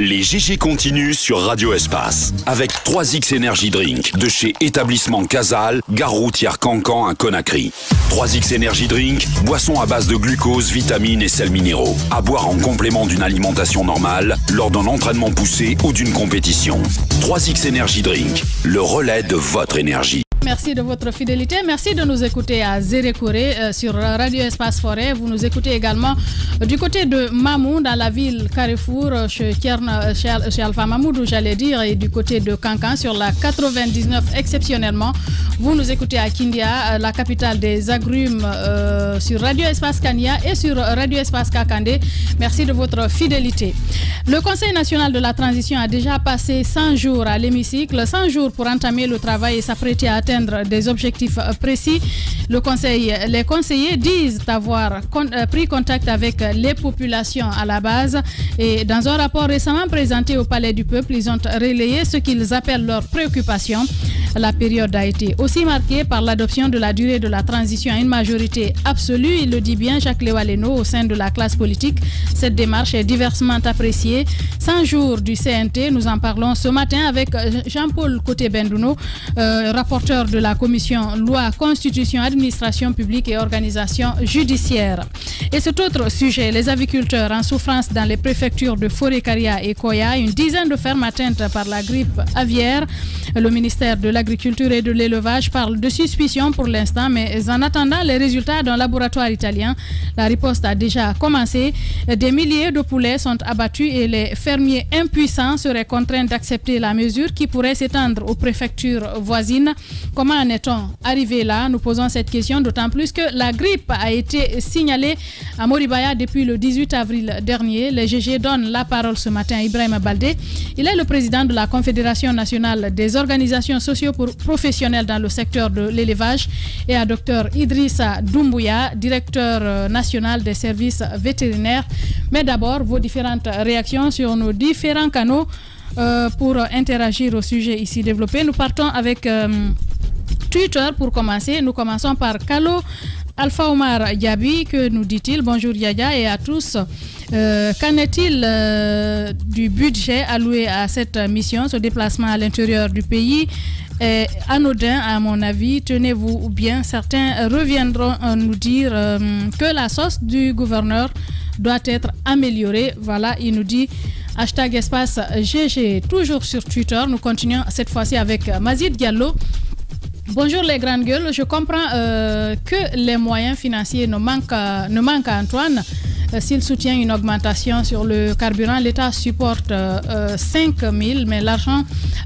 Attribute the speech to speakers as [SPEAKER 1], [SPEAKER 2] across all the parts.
[SPEAKER 1] Les GG continuent sur Radio Espace avec 3X Energy Drink de chez Établissement Casal, gare routière Cancan à Conakry. 3X Energy Drink, boisson à base de glucose, vitamines et sels minéraux. À boire en complément d'une alimentation normale, lors d'un entraînement poussé ou d'une compétition. 3X Energy Drink, le relais de votre énergie.
[SPEAKER 2] Merci de votre fidélité. Merci de nous écouter à Zérékoré sur Radio Espace Forêt. Vous nous écoutez également du côté de Mamou, dans la ville Carrefour, chez Alpha Mamoudou, j'allais dire, et du côté de Cancan sur la 99 exceptionnellement. Vous nous écoutez à Kindia, la capitale des agrumes, sur Radio Espace Kania et sur Radio Espace Kakandé. Merci de votre fidélité. Le Conseil national de la transition a déjà passé 100 jours à l'hémicycle, 100 jours pour entamer le travail et s'apprêter à atteindre des objectifs précis. Les conseillers disent avoir pris contact avec les populations à la base et dans un rapport récemment présenté au Palais du Peuple, ils ont relayé ce qu'ils appellent leurs préoccupations. La période a été aussi marquée par l'adoption de la durée de la transition à une majorité absolue. Il le dit bien Jacques Lewaleno au sein de la classe politique. Cette démarche est diversement appréciée. 100 jours du CNT, nous en parlons ce matin avec Jean-Paul Côté-Bendouno, rapporteur de la commission loi, constitution, administration publique et organisation judiciaire. Et cet autre sujet, les aviculteurs en souffrance dans les préfectures de Forêt-Caria et Koya, une dizaine de fermes atteintes par la grippe aviaire. Le ministère de l'Agriculture et de l'Élevage parle de suspicion pour l'instant, mais en attendant les résultats d'un laboratoire italien, la riposte a déjà commencé. Des milliers de poulets sont abattus et les fermiers impuissants seraient contraints d'accepter la mesure qui pourrait s'étendre aux préfectures voisines. Comment en est-on arrivé là? Nous posons cette question d'autant plus que la grippe a été signalée à Moribaya depuis le 18 avril dernier. Les GG donnent la parole ce matin à Ibrahim Baldé. Il est le président de la Confédération nationale des organisations socio-professionnelles dans le secteur de l'élevage et à Dr Idrissa Doumbouya, directeur national des services vétérinaires. Mais d'abord, vos différentes réactions sur nos différents canaux pour interagir au sujet ici développé. Nous partons avec Twitter pour commencer. Nous commençons par Kalo Alpha Omar Yabi. Que nous dit-il? Bonjour Yaya et à tous. Qu'en est-il du budget alloué à cette mission? Ce déplacement à l'intérieur du pays est anodin à mon avis. Tenez-vous bien, certains reviendront nous dire que la sauce du gouverneur doit être améliorée. Voilà, il nous dit hashtag espace GG. Toujours sur Twitter, nous continuons cette fois-ci avec Mazid Diallo. Bonjour les grandes gueules, je comprends que les moyens financiers ne manquent à Antoine. S'il soutient une augmentation sur le carburant, l'État supporte 5 000, mais l'argent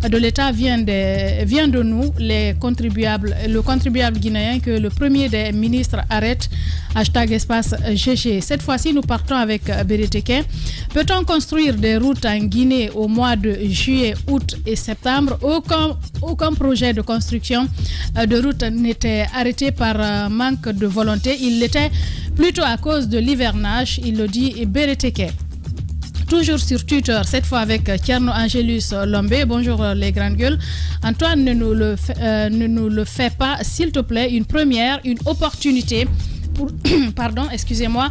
[SPEAKER 2] de l'État vient de nous, les contribuables, le contribuable guinéen que le premier des ministres arrête. Hashtag espace GG. Cette fois-ci, nous partons avec Bereteke. Peut-on construire des routes en Guinée au mois de juillet, août et septembre? Aucun projet de construction de route n'était arrêté par manque de volonté. Il l'était plutôt à cause de l'hivernage, il le dit Bereteke. Toujours sur Twitter, cette fois avec Tierno Angelus Lombé. Bonjour les grandes gueules. Antoine, ne nous le fait pas, s'il te plaît, une première, une opportunité pour... Pardon, excusez-moi.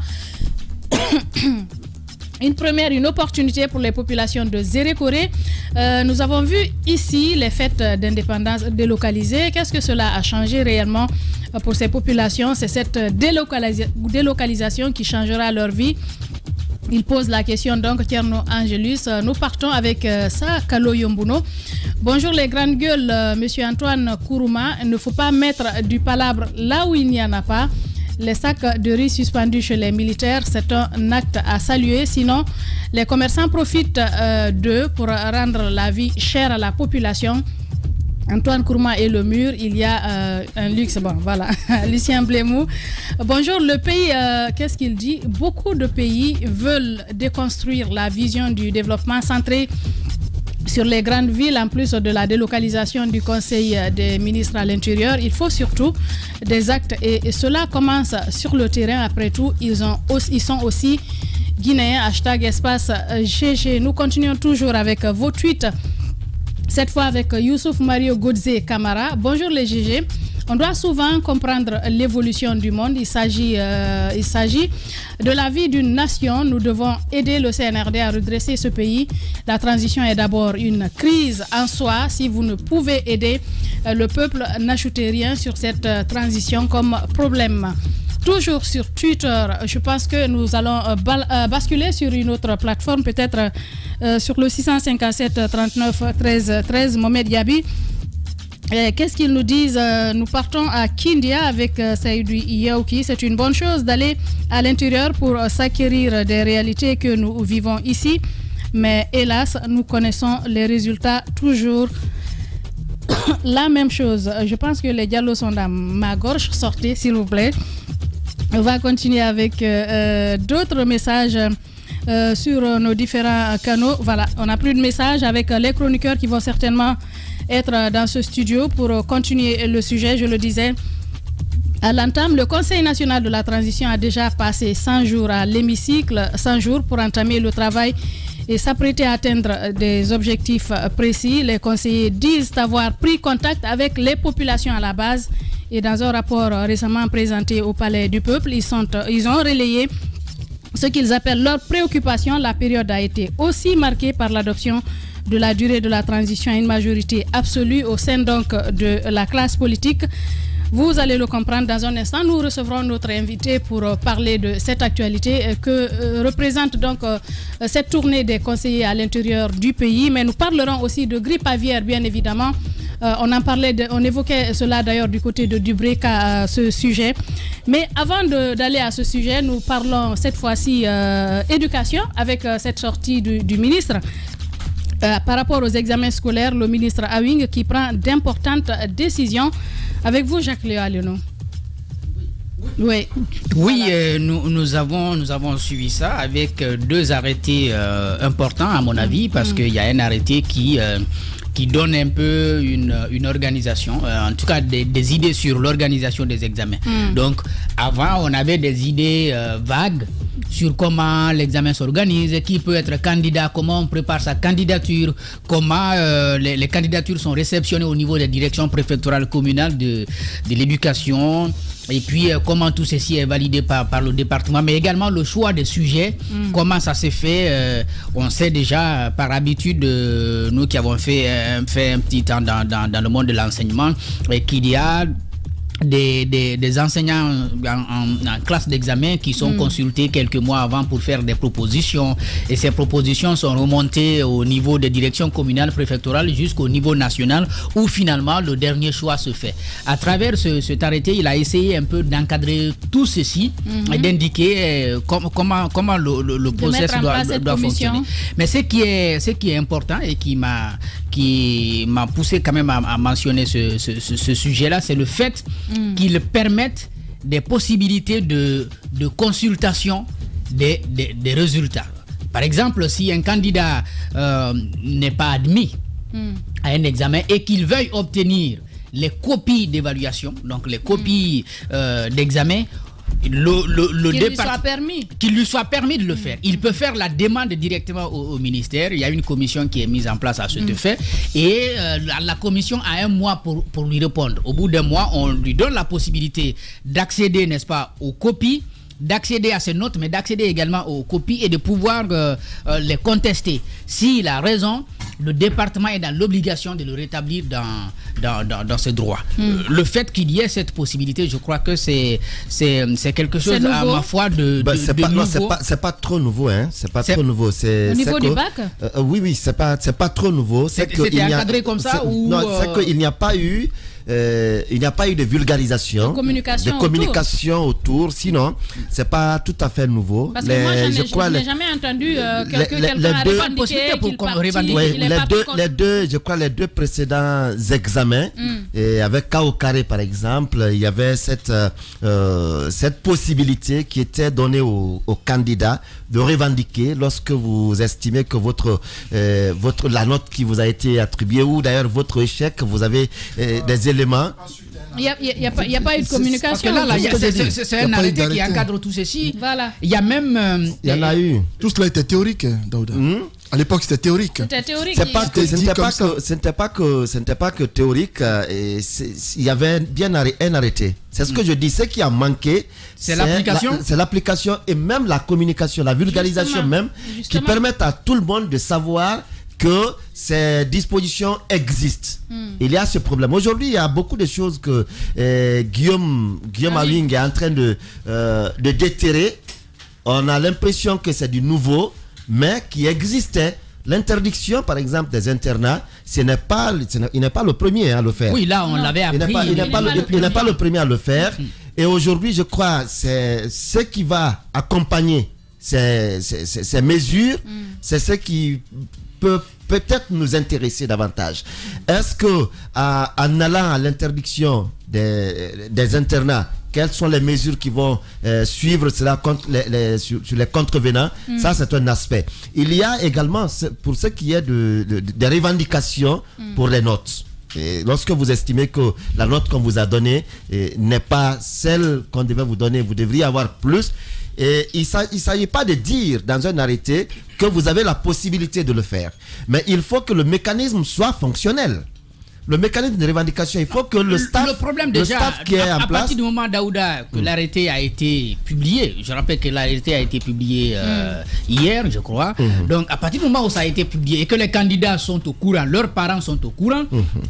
[SPEAKER 2] Une opportunité pour les populations de Zérékoré. Nous avons vu ici les fêtes d'indépendance délocalisées. Qu'est-ce que cela a changé réellement pour ces populations? C'est cette délocalisation qui changera leur vie. Il pose la question donc, Tierno Angelus. Nous partons avec ça, Kalo Yombuno. Bonjour les grandes gueules, monsieur Antoine Kourouma. Il ne faut pas mettre du palabre là où il n'y en a pas. Les sacs de riz suspendus chez les militaires, c'est un acte à saluer. Sinon, les commerçants profitent d'eux pour rendre la vie chère à la population. Antoine Kourouma et le mur, il y a un luxe. Bon, voilà. Lucien Blémou. Bonjour, le pays, qu'est-ce qu'il dit? Beaucoup de pays veulent déconstruire la vision du développement centré sur les grandes villes. En plus de la délocalisation du Conseil des ministres à l'intérieur, il faut surtout des actes et cela commence sur le terrain. Après tout, ils sont aussi guinéens. Hashtag espace GG. Nous continuons toujours avec vos tweets. Cette fois avec Youssouf Mario Godze Kamara. Bonjour les GG. On doit souvent comprendre l'évolution du monde. Il s'agit de la vie d'une nation. Nous devons aider le CNRD à redresser ce pays. La transition est d'abord une crise en soi. Si vous ne pouvez aider le peuple, n'ajoutez rien sur cette transition comme problème. Toujours sur Twitter, je pense que nous allons basculer sur une autre plateforme, peut-être sur le 657 39 13 13. Mohamed Yabi. Qu'est-ce qu'ils nous disent? Nous partons à Kindia avec Saïdou Yaouki. C'est une bonne chose d'aller à l'intérieur pour s'acquérir des réalités que nous vivons ici. Mais hélas, nous connaissons les résultats toujours la même chose. Je pense que les dialogues sont dans ma gorge. Sortez, s'il vous plaît. On va continuer avec d'autres messages sur nos différents canaux. Voilà, on n'a plus de messages avec les chroniqueurs qui vont certainement être dans ce studio pour continuer le sujet. Je le disais à l'entame, le Conseil national de la transition a déjà passé 100 jours à l'hémicycle, 100 jours pour entamer le travail et s'apprêter à atteindre des objectifs précis. Les conseillers disent avoir pris contact avec les populations à la base et dans un rapport récemment présenté au Palais du Peuple, ils ont relayé ce qu'ils appellent leurs préoccupations. La période a été aussi marquée par l'adoption de la durée de la transition à une majorité absolue au sein donc de la classe politique. Vous allez le comprendre dans un instant. Nous recevrons notre invité pour parler de cette actualité que représente donc cette tournée des conseillers à l'intérieur du pays. Mais nous parlerons aussi de grippe aviaire, bien évidemment. On évoquait cela d'ailleurs du côté de Dubreka à ce sujet. Mais avant d'aller à ce sujet, nous parlons cette fois-ci éducation avec cette sortie du ministre. Par rapport aux examens scolaires, le ministre Awing qui prend d'importantes décisions. Avec vous, Jacques Léo. Oui,
[SPEAKER 3] nous avons suivi ça avec deux arrêtés importants à mon avis, parce qu'il y a un arrêté qui donne un peu une organisation, en tout cas des idées sur l'organisation des examens. Donc avant on avait des idées vagues sur comment l'examen s'organise, qui peut être candidat, comment on prépare sa candidature, comment les candidatures sont réceptionnées au niveau des directions préfectorales communales de l'éducation, et puis comment tout ceci est validé par le département, mais également le choix des sujets, comment ça s'est fait. On sait déjà par habitude, nous qui avons fait un petit temps dans le monde de l'enseignement, qu'il y a des enseignants en classe d'examen qui sont consultés quelques mois avant pour faire des propositions, et ces propositions sont remontées au niveau des directions communales préfectorales jusqu'au niveau national où finalement le dernier choix se fait. À travers cet arrêté, il a essayé un peu d'encadrer tout ceci et d'indiquer comment le process doit fonctionner. Mais ce qui est important et qui m'a poussé quand même à mentionner ce sujet-là, c'est le fait qu'ils permettent des possibilités de consultation des résultats. Par exemple, si un candidat n'est pas admis à un examen et qu'il veuille obtenir les copies d'évaluation, donc les copies d'examen, qu'il lui soit permis de le faire. Il peut faire la demande directement au ministère. Il y a une commission qui est mise en place à ce fait, et la commission a un mois pour lui répondre. Au bout d'un mois, on lui donne la possibilité d'accéder, n'est-ce pas, aux copies, d'accéder à ces notes, mais d'accéder également aux copies et de pouvoir les contester. S'il a raison, le département est dans l'obligation de le rétablir dans ses droits. Le fait qu'il y ait cette possibilité, je crois que c'est quelque chose, à ma foi, de nouveau.
[SPEAKER 4] C'est pas trop nouveau, hein. C'est pas trop nouveau. Au
[SPEAKER 2] niveau du bac?
[SPEAKER 4] Oui, c'est pas trop nouveau.
[SPEAKER 3] C'était encadré comme ça ou
[SPEAKER 4] non, c'est qu'il n'y a pas eu de vulgarisation,
[SPEAKER 2] de communication
[SPEAKER 4] autour. Sinon, c'est pas tout à fait nouveau.
[SPEAKER 2] Parce que moi, je n'ai jamais entendu quelqu'un revendiquer
[SPEAKER 4] les deux précédents examens, et avec Kao Carré par exemple, il y avait cette possibilité qui était donnée aux candidats de revendiquer lorsque vous estimez que la note qui vous a été attribuée, ou d'ailleurs votre échec, vous avez des éléments.
[SPEAKER 2] Il n'y a pas eu de communication.
[SPEAKER 3] Parce que là, c'est un arrêté qui encadre tout ceci.
[SPEAKER 2] Voilà.
[SPEAKER 3] Il y a même...
[SPEAKER 4] il y en a eu.
[SPEAKER 5] Tout cela était théorique, Daouda. À l'époque, c'était théorique.
[SPEAKER 2] C'était théorique.
[SPEAKER 4] Ce n'était pas que théorique. Il y avait bien un arrêté. C'est ce que je dis. Ce qui a manqué,
[SPEAKER 3] c'est l'application.
[SPEAKER 4] C'est l'application et même la communication, la vulgarisation qui permettent à tout le monde de savoir que ces dispositions existent. Il y a ce problème. Aujourd'hui, il y a beaucoup de choses que Guillaume Awing est en train de déterrer. On a l'impression que c'est du nouveau, mais qui existait. L'interdiction, par exemple, des internats, il n'est pas le premier à le faire.
[SPEAKER 3] Oui, là, on l'avait appris.
[SPEAKER 4] Il n'est pas le premier à le faire. Et aujourd'hui, je crois, c'est ce qui va accompagner ces mesures, c'est ce qui peut peut-être nous intéresser davantage. Est-ce que en allant à l'interdiction des internats, quelles sont les mesures qui vont suivre cela sur les contrevenants? Ça, c'est un aspect. Il y a également, pour ce qui est des revendications pour les notes. Et lorsque vous estimez que la note qu'on vous a donnée n'est pas celle qu'on devait vous donner, vous devriez avoir plus. Et il ne s'agit pas de dire dans un arrêté que vous avez la possibilité de le faire. Mais il faut que le mécanisme soit fonctionnel. Le mécanisme de revendication, il faut que le staff qui est en place... À
[SPEAKER 3] partir du moment, Daouda, que l'arrêté a été publié, je rappelle que l'arrêté a été publié hier, je crois. Donc, à partir du moment où ça a été publié et que les candidats sont au courant, leurs parents sont au courant,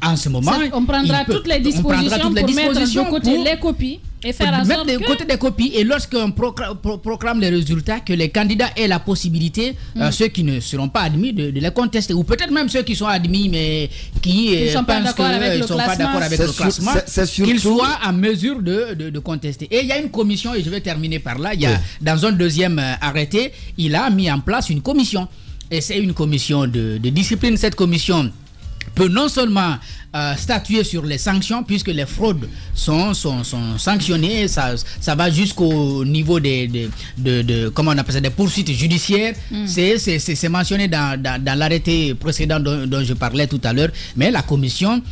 [SPEAKER 3] en ce moment...
[SPEAKER 2] On prendra toutes les dispositions pour mettre de côté les copies. Et faire en sorte
[SPEAKER 3] de côté des copies, et lorsqu'on proclame les résultats, que les candidats aient la possibilité, ceux qui ne seront pas admis, de les contester, ou peut-être même ceux qui sont admis mais qui
[SPEAKER 2] ne sont pas d'accord avec le
[SPEAKER 3] classement, qu'ils soient en mesure de contester. Et il y a une commission, et je vais terminer par là, dans un deuxième arrêté, il a mis en place une commission, et c'est une commission de discipline. Cette commission peut non seulement statuer sur les sanctions, puisque les fraudes sont sanctionnées, ça va jusqu'au niveau comment on appelle ça, des poursuites judiciaires. C'est mentionné dans l'arrêté précédent dont je parlais tout à l'heure. Mais la commission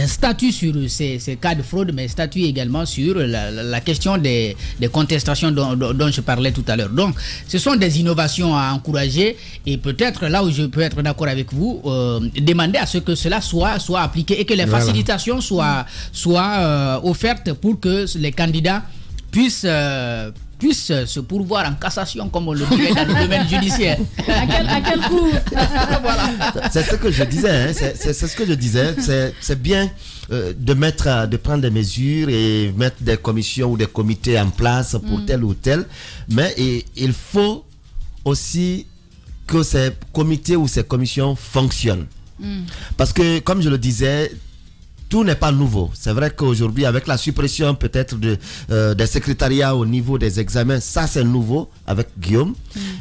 [SPEAKER 3] statue sur ces cas de fraude, mais statue également sur la question des contestations dont je parlais tout à l'heure. Donc, ce sont des innovations à encourager, et peut-être là où je peux être d'accord avec vous, demander à ce que cela soit appliqué et que les facilitations soient offertes pour que les candidats puissent se pourvoir en cassation, comme on le dirait dans le domaine judiciaire.
[SPEAKER 2] À quel coup?
[SPEAKER 4] Voilà. C'est ce que je disais. C'est ce que je disais. C'est bien de prendre des mesures et mettre des commissions ou des comités en place pour tel ou tel. Mais il faut aussi que ces comités ou ces commissions fonctionnent. Parce que, comme je le disais, tout n'est pas nouveau. C'est vrai qu'aujourd'hui, avec la suppression peut-être des secrétariats au niveau des examens, ça c'est nouveau avec Guillaume.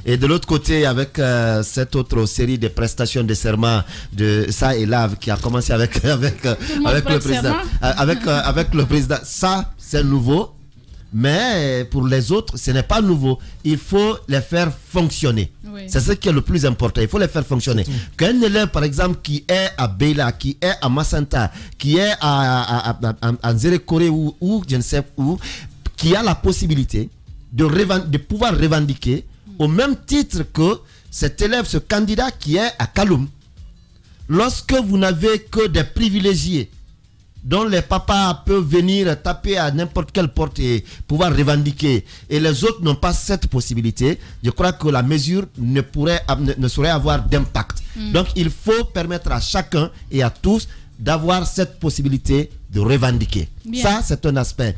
[SPEAKER 4] Et de l'autre côté, avec cette autre série de prestations de serment de ça et là, qui a commencé avec le président. Avec le président, ça c'est nouveau. Mais pour les autres, ce n'est pas nouveau. Il faut les faire fonctionner. Oui. C'est ce qui est le plus important. Il faut les faire fonctionner. Qu'un élève, par exemple, qui est à Beila, qui est à Massanta, qui est à Nzerekore ou je ne sais où, qui a la possibilité de pouvoir revendiquer au même titre que cet élève, ce candidat qui est à Kaloum. Lorsque vous n'avez que des privilégiés dont les papas peuvent venir taper à n'importe quelle porte et pouvoir revendiquer, et les autres n'ont pas cette possibilité, je crois que la mesure ne saurait avoir d'impact. Donc il faut permettre à chacun et à tous d'avoir cette possibilité de revendiquer. Bien. Ça, c'est un aspect.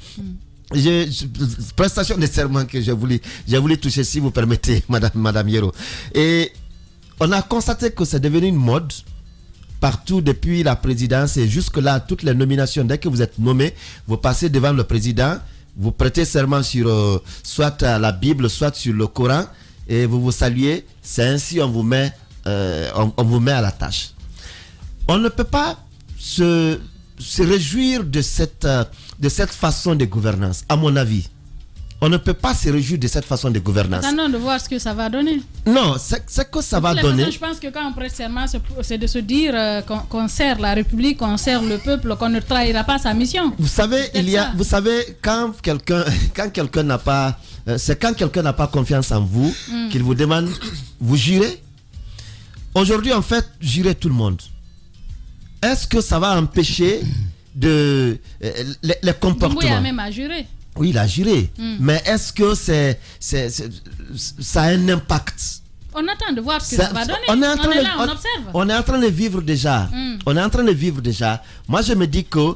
[SPEAKER 4] Prestation de serment que j'ai voulu toucher, si vous permettez, Madame Yero. Et on a constaté que c'est devenu une mode partout depuis la présidence, et jusque-là, toutes les nominations, dès que vous êtes nommé, vous passez devant le président, vous prêtez serment sur soit la Bible, soit sur le Coran, et vous vous saluez. C'est ainsi on vous met à la tâche. On ne peut pas se réjouir de cette façon de gouvernance, à mon avis. On ne peut pas se réjouir de cette façon de gouvernance.
[SPEAKER 2] Attendons de voir ce que ça va donner.
[SPEAKER 4] Non, c'est que ça va donner.
[SPEAKER 2] Je pense que quand on prête serment, c'est de se dire qu'on sert la République, qu'on sert le peuple, qu'on ne trahira pas sa mission.
[SPEAKER 4] Vous savez, quand quelqu'un n'a pas confiance en vous, qu'il vous demande, vous jurez. aujourd'hui, en fait, jurer tout le monde. Est-ce que ça va empêcher les comportements?
[SPEAKER 2] Il a même à jurer.
[SPEAKER 4] Oui, il a juré. Mais est-ce que ça a un impact?
[SPEAKER 2] On attend de voir ce que ça va donner. On est là, on observe.
[SPEAKER 4] On est en train de vivre déjà. On est en train de vivre déjà. Moi, je me dis que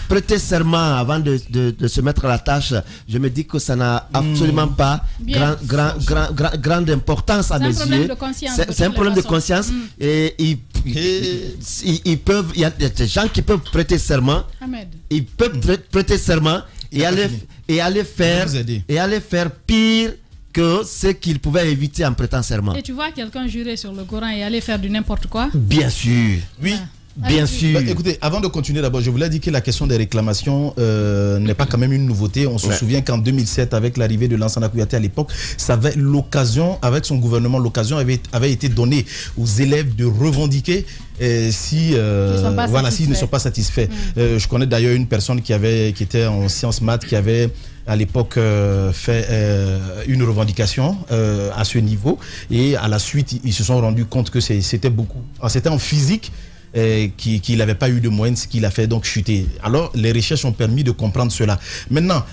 [SPEAKER 4] prêter serment avant de se mettre à la tâche, je me dis que ça n'a absolument pas grande importance à mes yeux. C'est un problème de conscience. Et ils peuvent, il y a des gens qui peuvent prêter serment.
[SPEAKER 2] Ahmed.
[SPEAKER 4] Ils peuvent prêter serment et aller faire pire que ce qu'ils pouvaient éviter en prêtant serment.
[SPEAKER 2] Et tu vois quelqu'un jurer sur le Coran et aller faire du n'importe quoi?
[SPEAKER 4] Bien sûr.
[SPEAKER 5] Oui.
[SPEAKER 4] Bien sûr.
[SPEAKER 5] Écoutez, avant de continuer d'abord, je voulais dire que la question des réclamations n'est pas quand même une nouveauté. On se souvient qu'en 2007, avec l'arrivée de Lansana Kouyaté à l'époque, ça avait l'occasion, avec son gouvernement, l'occasion avait été donnée aux élèves de revendiquer s'ils ne sont pas satisfaits. Je connais d'ailleurs une personne qui était en sciences maths, qui avait à l'époque fait une revendication à ce niveau, et à la suite ils se sont rendus compte que c'était en physique qu'il n'avait pas eu de moyens, ce qu'il a fait donc chuter. Alors les recherches ont permis de comprendre cela. Maintenant,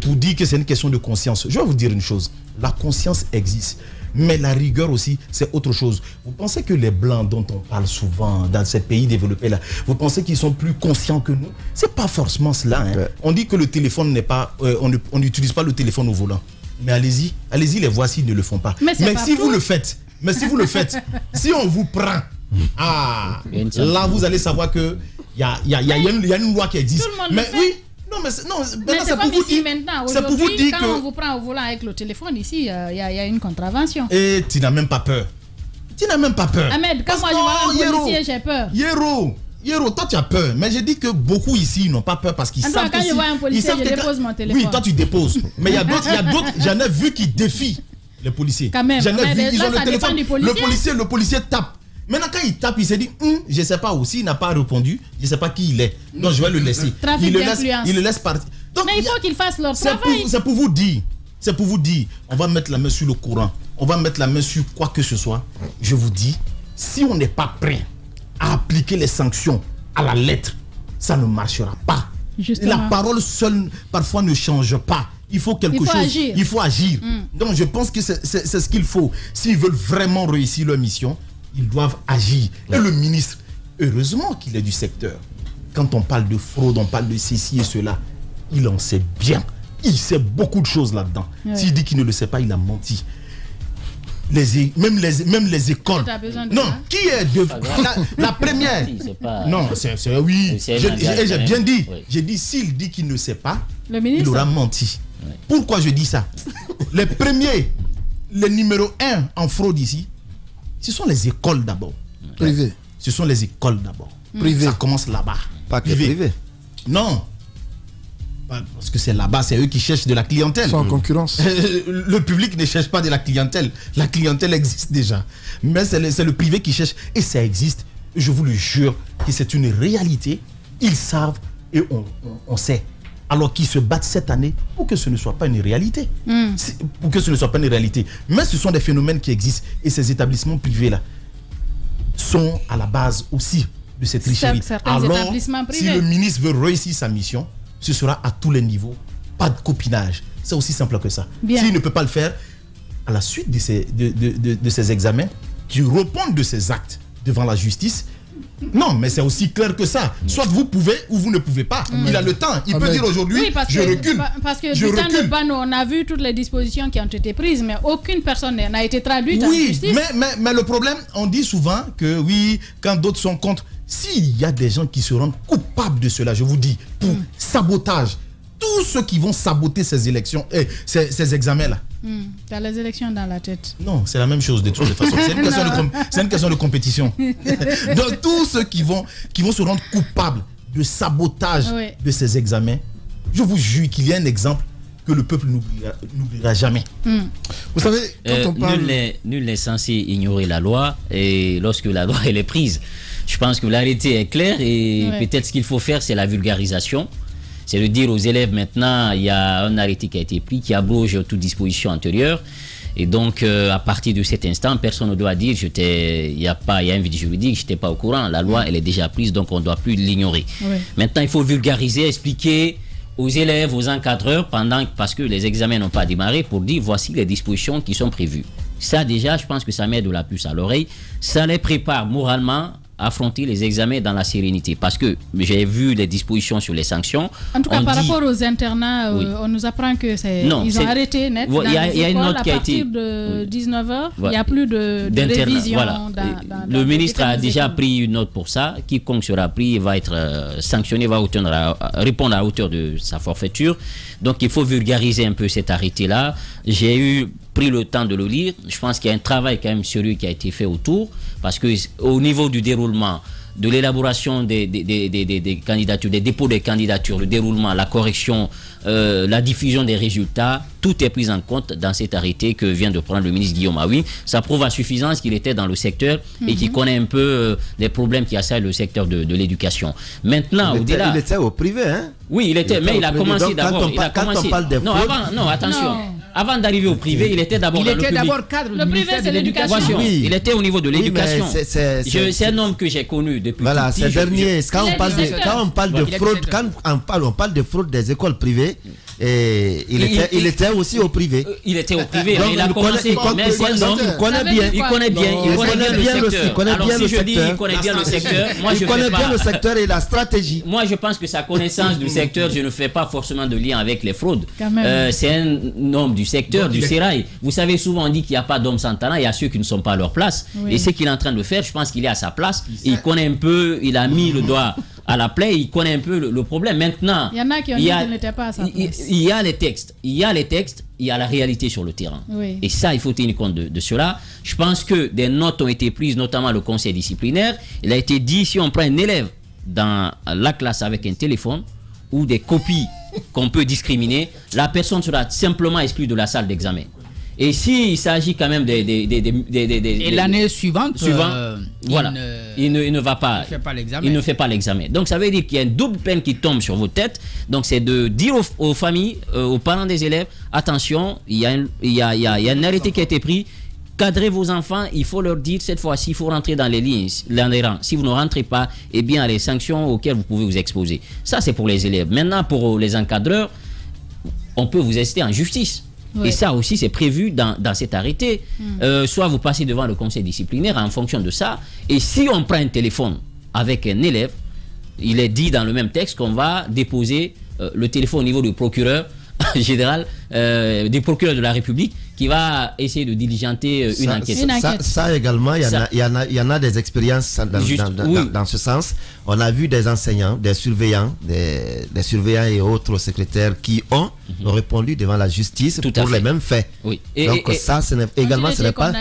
[SPEAKER 5] pour dire que c'est une question de conscience, je vais vous dire une chose, la conscience existe, mais la rigueur aussi, c'est autre chose. Vous pensez que les Blancs dont on parle souvent dans ces pays développés là, vous pensez qu'ils sont plus conscients que nous? C'est pas forcément cela. On dit que le téléphone n'est pas, on n'utilise pas le téléphone au volant. Mais allez-y, les voici ne le font pas. Mais si vous le faites, si on vous prend, là vous allez savoir que il y a une loi qui existe.
[SPEAKER 2] Tout le monde le fait.
[SPEAKER 5] Oui. Non, mais c'est
[SPEAKER 2] comme ici maintenant.
[SPEAKER 5] C'est pour vous dire
[SPEAKER 2] quand on vous prend au volant avec le téléphone, ici, il y a une contravention.
[SPEAKER 5] Et tu n'as même pas peur.
[SPEAKER 2] Ahmed, quand moi je vois un policier, j'ai peur.
[SPEAKER 5] Yero, toi tu as peur. Mais j'ai dit que beaucoup ici n'ont pas peur parce qu'ils savent que
[SPEAKER 2] quand je vois un policier, je dépose mon téléphone.
[SPEAKER 5] Oui, toi tu déposes. Mais il y a d'autres, j'en ai vu qui défient les policiers.
[SPEAKER 2] Quand même.
[SPEAKER 5] J'en ai vu, ils
[SPEAKER 2] là,
[SPEAKER 5] ont le téléphone. Le policier tape. Maintenant, quand il tape, il s'est dit, je ne sais pas, aussi, il n'a pas répondu, je ne sais pas qui il est. Donc, je vais le laisser. Il le laisse partir. Donc,
[SPEAKER 2] mais il faut qu'il fasse leur travail.
[SPEAKER 5] C'est pour vous dire, on va mettre la main sur le courant, on va mettre la main sur quoi que ce soit. Je vous dis, si on n'est pas prêt à appliquer les sanctions à la lettre, ça ne marchera pas. Justement. La parole seule, parfois, ne change pas. Il faut agir. Il faut agir. Donc, je pense que c'est ce qu'il faut. S'ils veulent vraiment réussir leur mission, ils doivent agir. Et le ministre, heureusement qu'il est du secteur. Quand on parle de fraude, on parle de ceci et cela, il en sait bien. Il sait beaucoup de choses là-dedans. S'il dit qu'il ne le sait pas, il a menti. Même les écoles. Non, qui est de la première? Non, c'est oui. J'ai bien dit. J'ai dit, s'il dit qu'il ne sait pas, il aura menti. Pourquoi je dis ça? Les premiers, les numéro 1 en fraude ici, ce sont les écoles d'abord.
[SPEAKER 6] Privé.
[SPEAKER 5] Ce sont les écoles d'abord.
[SPEAKER 6] Privé.
[SPEAKER 5] Ça commence là-bas.
[SPEAKER 4] Pas que privé.
[SPEAKER 5] Non. Parce que c'est là-bas, c'est eux qui cherchent de la clientèle.
[SPEAKER 6] Sans concurrence.
[SPEAKER 5] Le public ne cherche pas de la clientèle. La clientèle existe déjà. Mais c'est le privé qui cherche. Et ça existe. Je vous le jure que c'est une réalité. Ils savent et on sait. Alors qu'ils se battent cette année pour que ce ne soit pas une réalité. Pour que ce ne soit pas une réalité. Mais ce sont des phénomènes qui existent. Et ces établissements privés-là sont à la base aussi de cette tricherie. Alors, si le ministre veut réussir sa mission, ce sera à tous les niveaux. Pas de copinage. C'est aussi simple que ça. S'il ne peut pas le faire, à la suite de ces examens, qui répondent de ces actes devant la justice. Non, mais c'est aussi clair que ça. Soit vous pouvez ou vous ne pouvez pas. Il a le temps. Il peut dire aujourd'hui, je recule.
[SPEAKER 2] Parce que du temps de Bano, on a vu toutes les dispositions qui ont été prises, mais aucune personne n'a été traduite en justice.
[SPEAKER 5] Mais le problème, on dit souvent que oui, quand d'autres sont contre, s'il y a des gens qui se rendent coupables de cela, je vous dis, pour sabotage, tous ceux qui vont saboter ces élections, ces examens-là.
[SPEAKER 2] Tu as les élections dans la tête.
[SPEAKER 5] Non, c'est la même chose de toute façon. C'est une question de compétition. Donc tous ceux qui vont se rendre coupables de sabotage de ces examens, je vous jure qu'il y a un exemple que le peuple n'oubliera jamais.
[SPEAKER 6] Vous savez, quand on parle...
[SPEAKER 7] Nul n'est censé ignorer la loi, et lorsque la loi elle est prise, je pense que l'arrêté est clair, et peut-être ce qu'il faut faire, c'est la vulgarisation. C'est de dire aux élèves maintenant, il y a un arrêté qui a été pris, qui abroge toute disposition antérieure. Et donc, à partir de cet instant, personne ne doit dire il y a un vide juridique, je n'étais pas au courant. La loi, elle est déjà prise, donc on ne doit plus l'ignorer. Oui. Maintenant, il faut vulgariser, expliquer aux élèves, aux encadreurs, parce que les examens n'ont pas démarré, pour dire voici les dispositions qui sont prévues. Ça, déjà, je pense que ça met de la puce à l'oreille. Ça les prépare moralement à affronter les examens dans la sérénité. Parce que j'ai vu les dispositions sur les sanctions.
[SPEAKER 2] En tout cas, par rapport aux internats, on nous apprend que ils ont arrêté net.
[SPEAKER 7] Il y a une note qui a été...
[SPEAKER 2] À partir de 19h, il n'y a plus de révision.
[SPEAKER 7] Voilà. Le ministre a déjà pris une note pour ça. Quiconque sera pris va être sanctionné, va répondre à la hauteur de sa forfaiture. Donc, il faut vulgariser un peu cet arrêté-là. J'ai pris le temps de le lire. Je pense qu'il y a un travail quand même sérieux qui a été fait autour, parce que au niveau du déroulement, de l'élaboration des candidatures, des dépôts des candidatures, le déroulement, la correction, la diffusion des résultats, tout est pris en compte dans cet arrêté que vient de prendre le ministre Guillaume Aoui. Ça prouve à suffisance qu'il était dans le secteur et qu'il connaît un peu les problèmes qui assaillent le secteur de l'éducation. Maintenant, au-delà...
[SPEAKER 4] Il était au privé, hein?
[SPEAKER 7] Oui, il était, mais il a commencé d'abord...
[SPEAKER 4] Quand on parle des fraudes...
[SPEAKER 7] Non, attention. Non. Avant d'arriver au privé, il était d'abord dans le public.
[SPEAKER 3] Il était d'abord cadre du ministère de l'Éducation.
[SPEAKER 7] Oui. Il était au niveau de l'éducation. C'est un homme que j'ai connu depuis
[SPEAKER 4] voilà,
[SPEAKER 7] tout
[SPEAKER 4] petit. Dernier, quand on parle de fraude, quand on parle de fraude des écoles privées, il était aussi au privé.
[SPEAKER 7] Il était au privé, mais il a commencé. Mais c'est un homme, il connaît bien le secteur. Alors si je dis il connaît bien le secteur, moi je
[SPEAKER 4] connais bien le secteur et la stratégie.
[SPEAKER 7] Moi je pense que sa connaissance du secteur, je ne fais pas forcément de lien avec les fraudes. C'est un homme du secteur, du sérail. Vous savez, souvent on dit qu'il n'y a pas d'hommes sans talent, il y a ceux qui ne sont pas à leur place. Et ce qu'il est en train de faire, je pense qu'il est à sa place. Il connaît un peu, il a mis le doigt à la plaie, il connaît un peu le problème. Maintenant,
[SPEAKER 2] il y en a qui ont dit qu'il n'était pas à sa place.
[SPEAKER 7] Il y a les textes, il y a la réalité sur le terrain. Oui. Et ça, il faut tenir compte de cela. Je pense que des notes ont été prises, notamment le conseil disciplinaire. Il a été dit, si on prend un élève dans la classe avec un téléphone ou des copies qu'on peut discriminer, la personne sera simplement exclue de la salle d'examen. Et s'il s'agit quand même
[SPEAKER 3] et l'année suivante,
[SPEAKER 7] voilà, il ne va pas, il ne fait pas l'examen. Donc ça veut dire qu'il y a une double peine qui tombe sur vos têtes. Donc c'est de dire aux familles, aux parents des élèves, attention, il y a un arrêté qui a été pris. Cadrez vos enfants, il faut leur dire cette fois-ci, il faut rentrer dans les lignes, dans les rangs. Si vous ne rentrez pas, eh bien les sanctions auxquelles vous pouvez vous exposer. Ça c'est pour les élèves. Maintenant pour les encadreurs, on peut vous inciter en justice. Oui. Et ça aussi, c'est prévu dans cet arrêté. Soit vous passez devant le conseil disciplinaire en fonction de ça. Et si on prend un téléphone avec un élève, il est dit dans le même texte qu'on va déposer le téléphone au niveau du procureur général, du procureur de la République, qui va essayer de diligenter une enquête.
[SPEAKER 4] Ça également, il y en a des expériences dans ce sens. On a vu des enseignants, des surveillants et autres secrétaires qui ont répondu devant la justice pour les mêmes faits.
[SPEAKER 7] Oui.
[SPEAKER 4] Donc ça, également, ce n'est pas...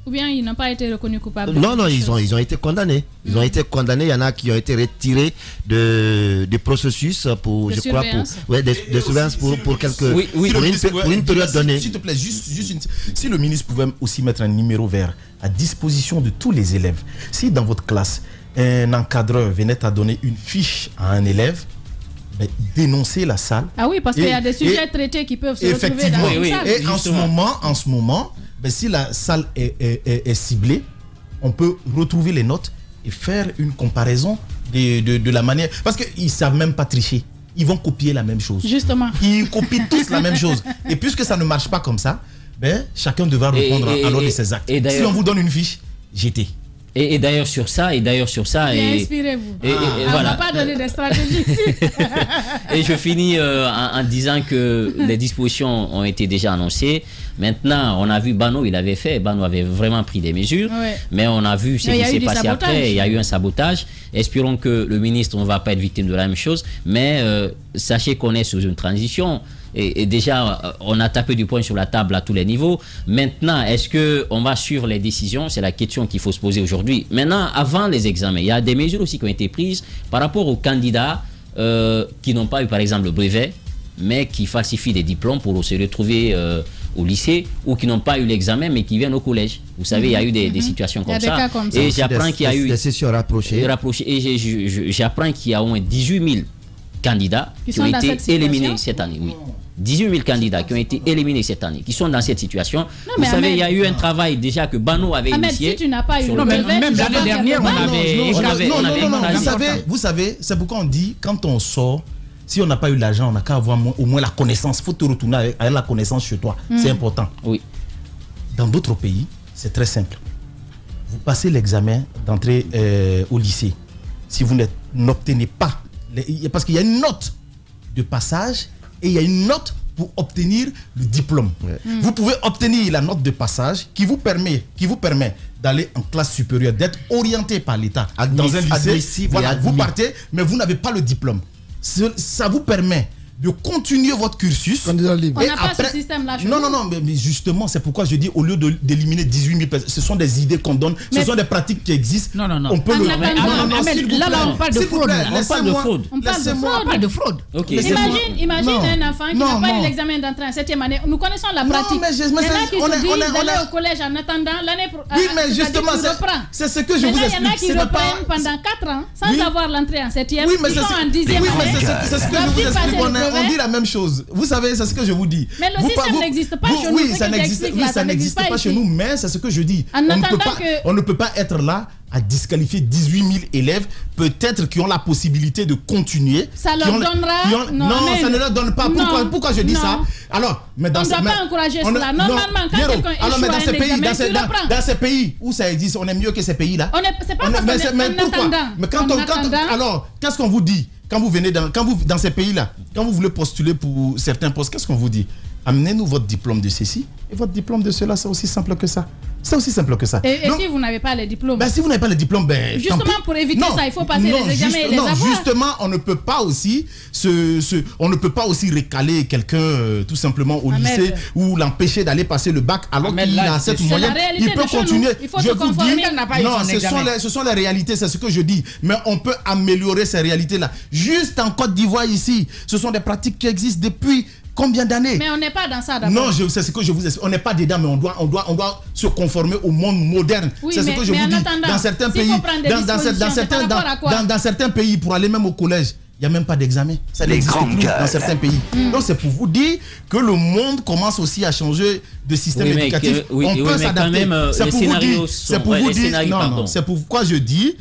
[SPEAKER 2] Ou bien ils n'ont pas été reconnus coupables?
[SPEAKER 4] Non, ils ont été condamnés. Ils ont été condamnés. Il y en a qui ont été retirés de processus pour, je crois, de surveillance pour quelques pour une période donnée.
[SPEAKER 5] S'il te plaît, si le ministre pouvait aussi mettre un numéro vert à disposition de tous les élèves. Si dans votre classe, un encadreur venait à donner une fiche à un élève, dénoncer la salle.
[SPEAKER 2] Ah oui, parce qu'il y a des sujets traités qui peuvent se retrouver dans une salle.
[SPEAKER 5] Et en ce moment, si la salle est ciblée, on peut retrouver les notes et faire une comparaison de la manière. Parce qu'ils ne savent même pas tricher. Ils vont copier la même chose.
[SPEAKER 2] Justement.
[SPEAKER 5] Ils copient tous la même chose. Et puisque ça ne marche pas comme ça, chacun devra répondre à l'ordre de ses actes. Si on vous donne une fiche, jetez.
[SPEAKER 7] Et d'ailleurs sur ça,
[SPEAKER 2] inspirez-vous. On
[SPEAKER 7] voilà.
[SPEAKER 2] ne va pas donner des stratégies ici.
[SPEAKER 7] Et je finis en disant que les dispositions ont été déjà annoncées. Maintenant, on a vu Bano avait vraiment pris des mesures, mais on a vu ce qui s'est passé après. Il y a eu un sabotage. Espérons que le ministre ne va pas être victime de la même chose, mais sachez qu'on est sous une transition. Et déjà, on a tapé du poing sur la table à tous les niveaux. Maintenant, est-ce qu'on va suivre les décisions? C'est la question qu'il faut se poser aujourd'hui. Maintenant, avant les examens, il y a des mesures aussi qui ont été prises par rapport aux candidats qui n'ont pas eu, par exemple, le brevet, mais qui falsifient des diplômes pour se retrouver au lycée, ou qui n'ont pas eu l'examen, mais qui viennent au collège. Vous savez, il y a eu des situations comme ça. Et j'apprends qu'il y a eu...
[SPEAKER 4] des sessions rapprochées.
[SPEAKER 7] Et j'apprends qu'il y a au moins 18 000 candidats qui ont été éliminés cette année. Oui. 18 000 candidats qui ont été éliminés cette année, qui sont dans cette situation. Vous savez, il y a eu un travail déjà que Bano avait initié.
[SPEAKER 2] Si tu n'as pas eu
[SPEAKER 3] même l'année dernière,
[SPEAKER 5] Vous savez, c'est pourquoi on dit, quand on sort, si on n'a pas eu l'argent, on n'a qu'à avoir au moins la connaissance. Il faut te retourner avec la connaissance chez toi. C'est important.
[SPEAKER 7] Oui.
[SPEAKER 5] Dans d'autres pays, c'est très simple. Vous passez l'examen d'entrée au lycée. Si vous n'obtenez pas, parce qu'il y a une note de passage et il y a une note pour obtenir le diplôme. Vous pouvez obtenir la note de passage qui vous permet d'aller en classe supérieure, d'être orienté par l'État dans un lycée. Voilà, vous partez, mais vous n'avez pas le diplôme. Ça vous permet de continuer votre cursus.
[SPEAKER 2] On n'a pas ce système-là.
[SPEAKER 5] Non, mais justement, c'est pourquoi je dis, au lieu d'éliminer 18 000 personnes, ce sont des idées qu'on donne, ce sont des pratiques qui existent.
[SPEAKER 3] Non.
[SPEAKER 5] On peut
[SPEAKER 3] là, on parle de fraude.
[SPEAKER 2] On parle de fraude. Imagine un enfant qui n'a pas eu l'examen d'entrée en 7e année. Nous connaissons la pratique. Il y en a qui se disent d'aller au collège en attendant l'année prochaine.
[SPEAKER 5] Oui, mais justement, c'est ce que je vous explique.
[SPEAKER 2] Il y en a qui reprennent pendant 4 ans sans avoir l'entrée en 7e. Ils sont en 10e année.
[SPEAKER 5] Oui, mais c'est ce que je vous explique. On dit la même chose. Vous savez, c'est ce que je vous dis.
[SPEAKER 2] Mais le système n'existe pas chez nous.
[SPEAKER 5] Oui, ça n'existe pas chez nous, mais c'est ce que je dis. On ne peut pas être là à disqualifier 18 000 élèves, peut-être qui ont la possibilité de continuer.
[SPEAKER 2] Ça leur donnera...
[SPEAKER 5] Non, ça ne leur donne pas. Pourquoi je dis ça? Alors, mais
[SPEAKER 2] on ne doit pas encourager cela. Normalement, quand quelqu'un échoue à un examen, tu le prends.
[SPEAKER 5] Dans ces pays où ça existe, on est mieux que ces pays-là.
[SPEAKER 2] C'est pas parce qu'on est en attendant.
[SPEAKER 5] Mais alors, qu'est-ce qu'on vous dit? Quand vous venez dans ces pays-là, quand vous voulez postuler pour certains postes, qu'est-ce qu'on vous dit? Amenez-nous votre diplôme de ceci et votre diplôme de cela. C'est aussi simple que ça. C'est aussi simple que ça.
[SPEAKER 2] Et si vous n'avez pas les diplômes?
[SPEAKER 5] Si vous n'avez pas les diplômes,
[SPEAKER 2] justement pour éviter ça, il faut passer les examens et les avoir.
[SPEAKER 5] Justement, on ne peut pas aussi récaler quelqu'un tout simplement au lycée ou l'empêcher d'aller passer le bac alors qu'il a cette moyenne. Il peut continuer.
[SPEAKER 2] Il faut se conformer.
[SPEAKER 5] Ce sont les réalités, c'est ce que je dis. Mais on peut améliorer ces réalités-là. Juste en Côte d'Ivoire ici, ce sont des pratiques qui existent depuis combien d'années?
[SPEAKER 2] Mais on n'est pas dans ça d'abord.
[SPEAKER 5] Non, c'est ce que je vous explique. On n'est pas dedans, mais on doit se conformer au monde moderne.
[SPEAKER 2] Oui,
[SPEAKER 5] c'est ce que je vous dis. Dans certains pays, dans certains pays, pour aller même au collège, il n'y a même pas d'examen. Ça n'existe plus dans certains pays. Donc c'est pour vous dire que le monde commence aussi à changer de système éducatif. On peut s'adapter. C'est pour vous dire. Non, c'est pourquoi je dis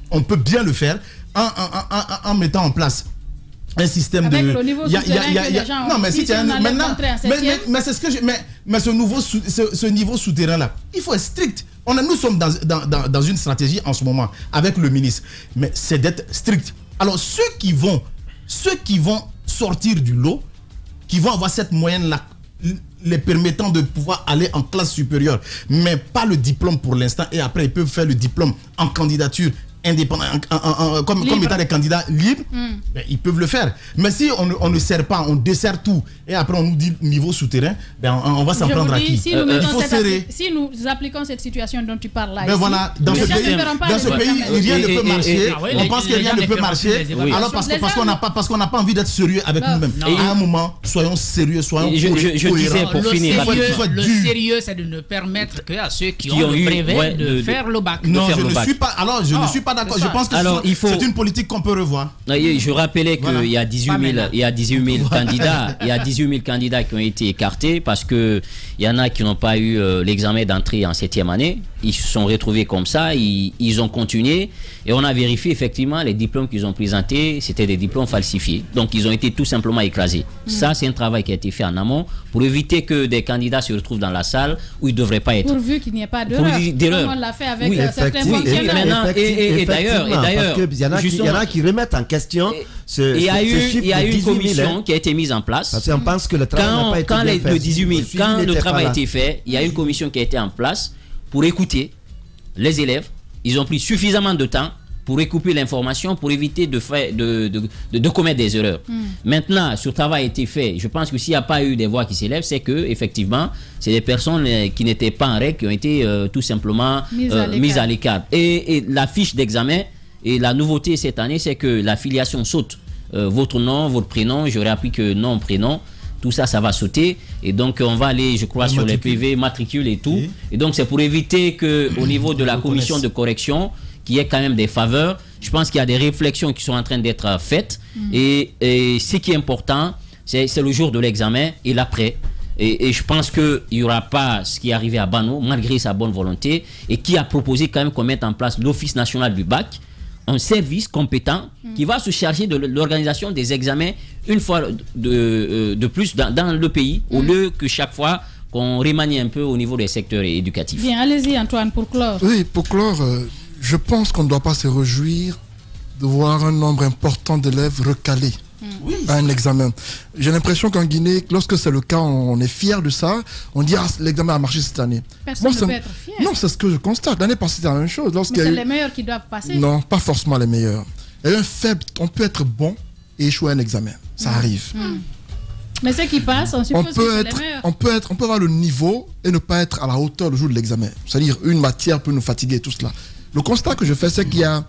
[SPEAKER 5] qu'on peut bien le faire en mettant en place un système
[SPEAKER 2] avec le niveau souterrain
[SPEAKER 5] non, mais si tu as maintenant, mais c'est ce que mais ce niveau souterrain là, il faut être strict. Nous sommes dans une stratégie en ce moment avec le ministre, mais c'est d'être strict. Alors ceux qui vont sortir du lot, qui vont avoir cette moyenne là, les permettant de pouvoir aller en classe supérieure, mais pas le diplôme pour l'instant, et après ils peuvent faire le diplôme en candidature indépendant, comme étant des candidats libres, ils peuvent le faire. Mais si on ne sert pas, on dessert tout, et après on nous dit niveau souterrain, on va s'en prendre à qui?
[SPEAKER 2] Si nous appliquons cette situation dont tu parles là,
[SPEAKER 5] voilà, dans ce pays, rien ne peut marcher. On pense que rien ne peut marcher. Alors parce qu'on n'a pas envie d'être sérieux avec nous-mêmes. À un moment, soyons sérieux, soyons
[SPEAKER 7] je disais pour finir,
[SPEAKER 3] le sérieux, c'est de ne permettre qu'à ceux qui ont le brevet de faire le bac.
[SPEAKER 5] Non, je ne suis pas. Alors, je ne suis pas d'accord. Je pense que c'est une politique qu'on peut revoir.
[SPEAKER 7] Je rappelais qu'il y a 18 000 candidats. Il y a 18 000 candidats qui ont été écartés parce qu'il y en a qui n'ont pas eu l'examen d'entrée en 7e année. Ils se sont retrouvés comme ça, ils ont continué et on a vérifié effectivement les diplômes qu'ils ont présentés, c'était des diplômes falsifiés. Donc ils ont été tout simplement écrasés. Ça, c'est un travail qui a été fait en amont pour éviter que des candidats se retrouvent dans la salle où ils ne devraient pas être.
[SPEAKER 2] Pourvu qu'il n'y ait pas d'erreur. On l'a fait avec certains fonctionnaires.
[SPEAKER 7] Et d'ailleurs,
[SPEAKER 4] il y en a qui remettent en question ce
[SPEAKER 7] il y a eu une commission
[SPEAKER 4] 000,
[SPEAKER 7] qui a été mise en place.
[SPEAKER 4] Parce qu'on pense que le travail n'a pas été bien fait.
[SPEAKER 7] Quand le travail a été fait, il y a une commission qui a été en place pour écouter les élèves. Ils ont pris suffisamment de temps pour recouper l'information, pour éviter de commettre des erreurs. Maintenant, ce travail a été fait. Je pense que s'il n'y a pas eu des voix qui s'élèvent, c'est que effectivement, c'est des personnes qui n'étaient pas en règle, qui ont été tout simplement mises à l'écart. Et la fiche d'examen, et la nouveauté cette année, c'est que la filiation saute. Votre nom, votre prénom, j'aurais appris que nom, prénom, tout ça, ça va sauter. Et donc, on va aller, je crois, sur les PV, matricules et tout. Et donc, c'est pour éviter qu'au niveau de la commission de correction, qu'il y ait quand même des faveurs. Je pense qu'il y a des réflexions qui sont en train d'être faites. Et ce qui est important, c'est le jour de l'examen et l'après. Et je pense qu'il n'y aura pas ce qui est arrivé à Bano, malgré sa bonne volonté, et qui a proposé quand même qu'on mette en place l'Office national du bac, un service compétent qui va se charger de l'organisation des examens une fois de plus dans le pays, au lieu que chaque fois qu'on remanie un peu au niveau des secteurs éducatifs.
[SPEAKER 2] Bien, allez-y Antoine, pour clore.
[SPEAKER 6] Oui, pour clore, je pense qu'on ne doit pas se réjouir de voir un nombre important d'élèves recalés à un examen. J'ai l'impression qu'en Guinée, lorsque c'est le cas, on est fier de ça. On dit, l'examen a marché cette année.
[SPEAKER 2] Personne ne peut être fier.
[SPEAKER 6] Non, c'est ce que je constate. L'année passée, c'est la même chose.
[SPEAKER 2] Mais c'est les meilleurs qui doivent passer.
[SPEAKER 6] Non, pas forcément les meilleurs. Et un faible, on peut être bon et échouer un examen. Ça arrive.
[SPEAKER 2] Mais ceux qui passent, on suppose que c'est les meilleurs.
[SPEAKER 6] On peut avoir le niveau et ne pas être à la hauteur le jour de l'examen. C'est-à-dire, une matière peut nous fatiguer, tout cela. Le constat que je fais, c'est qu'il y a...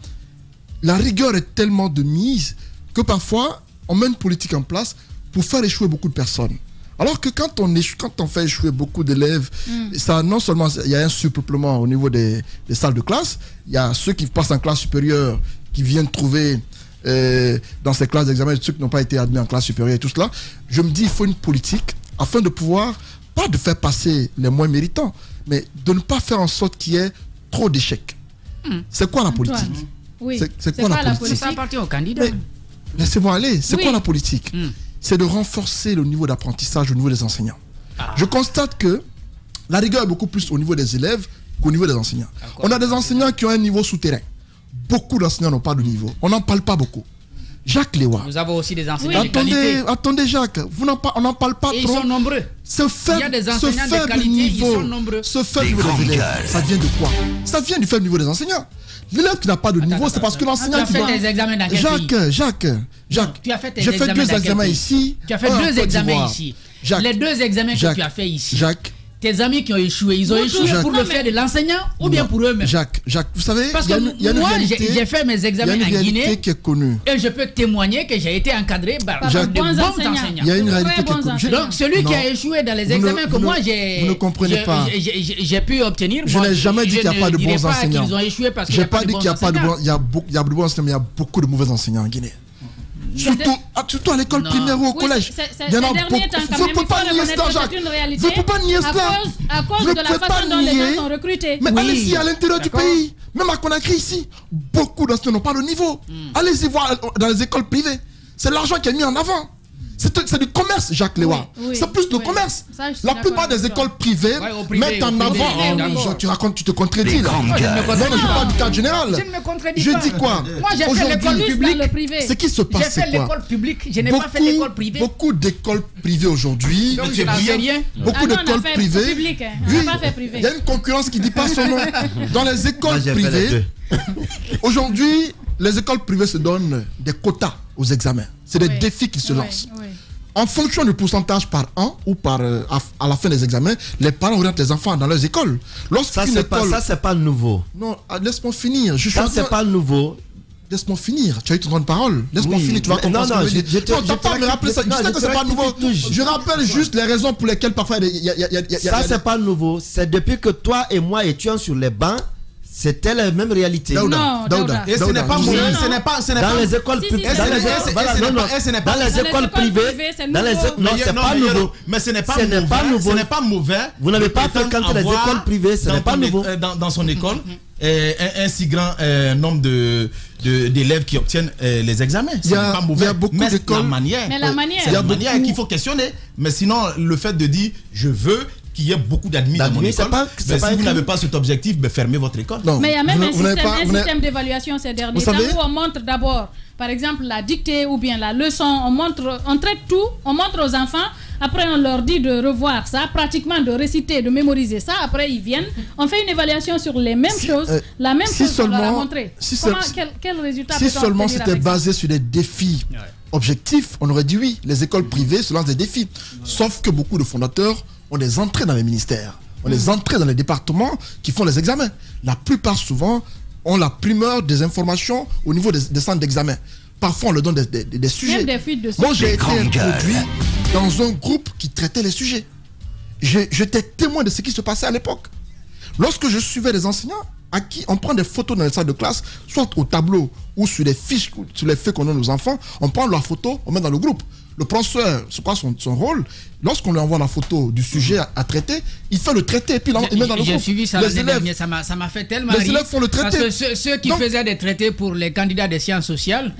[SPEAKER 6] La rigueur est tellement de mise que parfois, on met une politique en place pour faire échouer beaucoup de personnes. Alors que quand on fait échouer beaucoup d'élèves, ça, non seulement il y a un surpeuplement au niveau des salles de classe, il y a ceux qui passent en classe supérieure qui viennent trouver dans ces classes d'examen ceux qui n'ont pas été admis en classe supérieure et tout cela. Je me dis il faut une politique afin de pouvoir, pas de faire passer les moins méritants, mais de ne pas faire en sorte qu'il y ait trop d'échecs. C'est quoi la politique?
[SPEAKER 2] Oui.
[SPEAKER 6] C'est quoi la politique?
[SPEAKER 3] Ça appartient aux candidats.
[SPEAKER 6] Laissez-moi aller. C'est quoi la politique? C'est de renforcer le niveau d'apprentissage au niveau des enseignants. Je constate que la rigueur est beaucoup plus au niveau des élèves qu'au niveau des enseignants. On a des enseignants qui ont un niveau souterrain. Beaucoup d'enseignants n'ont pas de niveau. On n'en parle pas beaucoup. Jacques Lewa.
[SPEAKER 3] Nous avons aussi des enseignants de qualité.
[SPEAKER 6] Attendez Jacques, on n'en parle pas trop.
[SPEAKER 3] Ils sont nombreux.
[SPEAKER 6] Il y a des enseignants de qualité, niveau, ils sont nombreux. Ce faible niveau des élèves, ça vient de quoi? Ça vient du faible niveau des enseignants. L'élève qui n'a pas de niveau, c'est parce que l'enseignant qui
[SPEAKER 3] doit... Tu as fait tes examens dans quel pays?
[SPEAKER 6] Jacques,
[SPEAKER 3] tu as fait
[SPEAKER 6] j'ai fait 2 examens ici.
[SPEAKER 3] Tu as fait 2 examens ici. Les 2 examens que tu as fait ici. Tes amis qui ont échoué, ils ont échoué pour le faire de l'enseignant ou bien pour eux-mêmes?
[SPEAKER 6] Jacques, vous savez,
[SPEAKER 3] parce que moi, j'ai fait mes examens en Guinée
[SPEAKER 6] qui est connue.
[SPEAKER 3] Et je peux témoigner que j'ai été encadré par de bons enseignants.
[SPEAKER 6] Il y a une réalité qui est connue.
[SPEAKER 3] Donc, celui qui a échoué dans les examens que moi, j'ai pu obtenir,
[SPEAKER 6] je n'ai jamais dit qu'il n'y a pas de bons enseignants.
[SPEAKER 3] Je n'ai pas dit qu'il n'y a pas de bons
[SPEAKER 6] enseignants. Il y a de bons enseignants, mais il y a beaucoup de mauvais enseignants en Guinée. Surtout à l'école primaire ou au collège.
[SPEAKER 2] Il y en a beaucoup.
[SPEAKER 6] Vous ne pouvez pas nier cela, Jacques. Vous ne pouvez pas nier cela.
[SPEAKER 2] À cause de la façon dont les gens sont recrutés.
[SPEAKER 6] Mais allez-y à l'intérieur du pays. Même à Conakry ici, beaucoup d'enseignants n'ont pas le niveau. Allez-y voir dans les écoles privées. C'est l'argent qui est mis en avant. C'est du commerce, Jacques Lewa. C'est plus de commerce. La plupart des écoles privées mettent en avant. Tu te contredis là. Non, je parle du cadre général.
[SPEAKER 3] Je ne me contredis
[SPEAKER 6] pas.
[SPEAKER 3] Je
[SPEAKER 6] dis quoi?
[SPEAKER 3] Moi, j'ai fait l'école publique.
[SPEAKER 6] Ce qui se passe, c'est quoi?
[SPEAKER 3] J'ai fait l'école publique. Je n'ai pas fait l'école privée.
[SPEAKER 6] Beaucoup d'écoles privées aujourd'hui.
[SPEAKER 3] Donc, je n'en sais rien.
[SPEAKER 6] Beaucoup d'écoles privées. Il y a une concurrence qui ne dit pas son nom. Dans les écoles privées, aujourd'hui, les écoles privées se donnent des quotas aux examens. C'est des défis qui se lancent. En fonction du pourcentage par an ou à la fin des examens, les parents orientent les enfants dans leurs écoles.
[SPEAKER 4] Ça, c'est pas nouveau.
[SPEAKER 6] Non, laisse-moi finir.
[SPEAKER 4] Ça, c'est pas nouveau.
[SPEAKER 6] Laisse-moi finir. Tu as eu ton temps de parole. Laisse-moi finir. Tu vas comprendre. Non, t'as pas me rappeler ça. Je sais que c'est pas nouveau. Je rappelle juste les raisons pour lesquelles parfois il y a...
[SPEAKER 4] Ça, c'est pas nouveau. C'est depuis que toi et moi étions sur les bancs. C'était la même réalité.
[SPEAKER 6] Daouda.
[SPEAKER 5] Et ce n'est pas mauvais. Ce n'est pas
[SPEAKER 4] dans les écoles publiques. Dans les écoles privées. Non, c'est pas nouveau.
[SPEAKER 5] Mais ce n'est pas mauvais.
[SPEAKER 4] Vous n'avez pas fréquenté les écoles privées. Ce n'est pas nouveau.
[SPEAKER 5] Dans son école, un si grand nombre d'élèves qui obtiennent les examens. Ce n'est pas mauvais.
[SPEAKER 6] Il y a beaucoup d'écoles.
[SPEAKER 2] Mais la manière.
[SPEAKER 5] C'est la manière qu'il faut questionner. Mais sinon, le fait de dire je veux qu'il y ait beaucoup d'admis dans mon école. Si vous n'avez pas cet objectif, fermez votre école.
[SPEAKER 2] Non, mais il y a même un système d'évaluation ces derniers temps où on montre d'abord, par exemple, la dictée ou bien la leçon, on traite tout, on montre aux enfants, après on leur dit de revoir ça, pratiquement de réciter, de mémoriser ça, après ils viennent, on fait une évaluation sur les mêmes choses, la même chose qu'on leur a montré. Quel résultat
[SPEAKER 6] si seulement c'était basé sur des défis objectifs, on aurait dit oui, les écoles privées se lancent des défis. Sauf que beaucoup de fondateurs ont des entrées dans les ministères, ont des entrées dans les départements qui font les examens. La plupart, souvent, ont la primeur des informations au niveau des centres d'examen. Parfois, on leur donne des sujets. Moi, j'ai été introduit dans un groupe qui traitait les sujets. J'étais témoin de ce qui se passait à l'époque. Lorsque je suivais les enseignants, à qui on prend des photos dans les salles de classe, soit au tableau ou sur les fiches, sur les feuilles qu'on donne aux enfants, on prend leur photo, on met dans le groupe. Le professeur, c'est quoi son rôle? Lorsqu'on lui envoie la photo du sujet à traiter, il fait le traité et puis il met dans le groupe.
[SPEAKER 3] J'ai suivi ça l'année dernière, ça m'a fait tellement rire.
[SPEAKER 6] Les élèves font le traité.
[SPEAKER 3] Parce que ceux qui faisaient des traités pour les candidats des sciences sociales,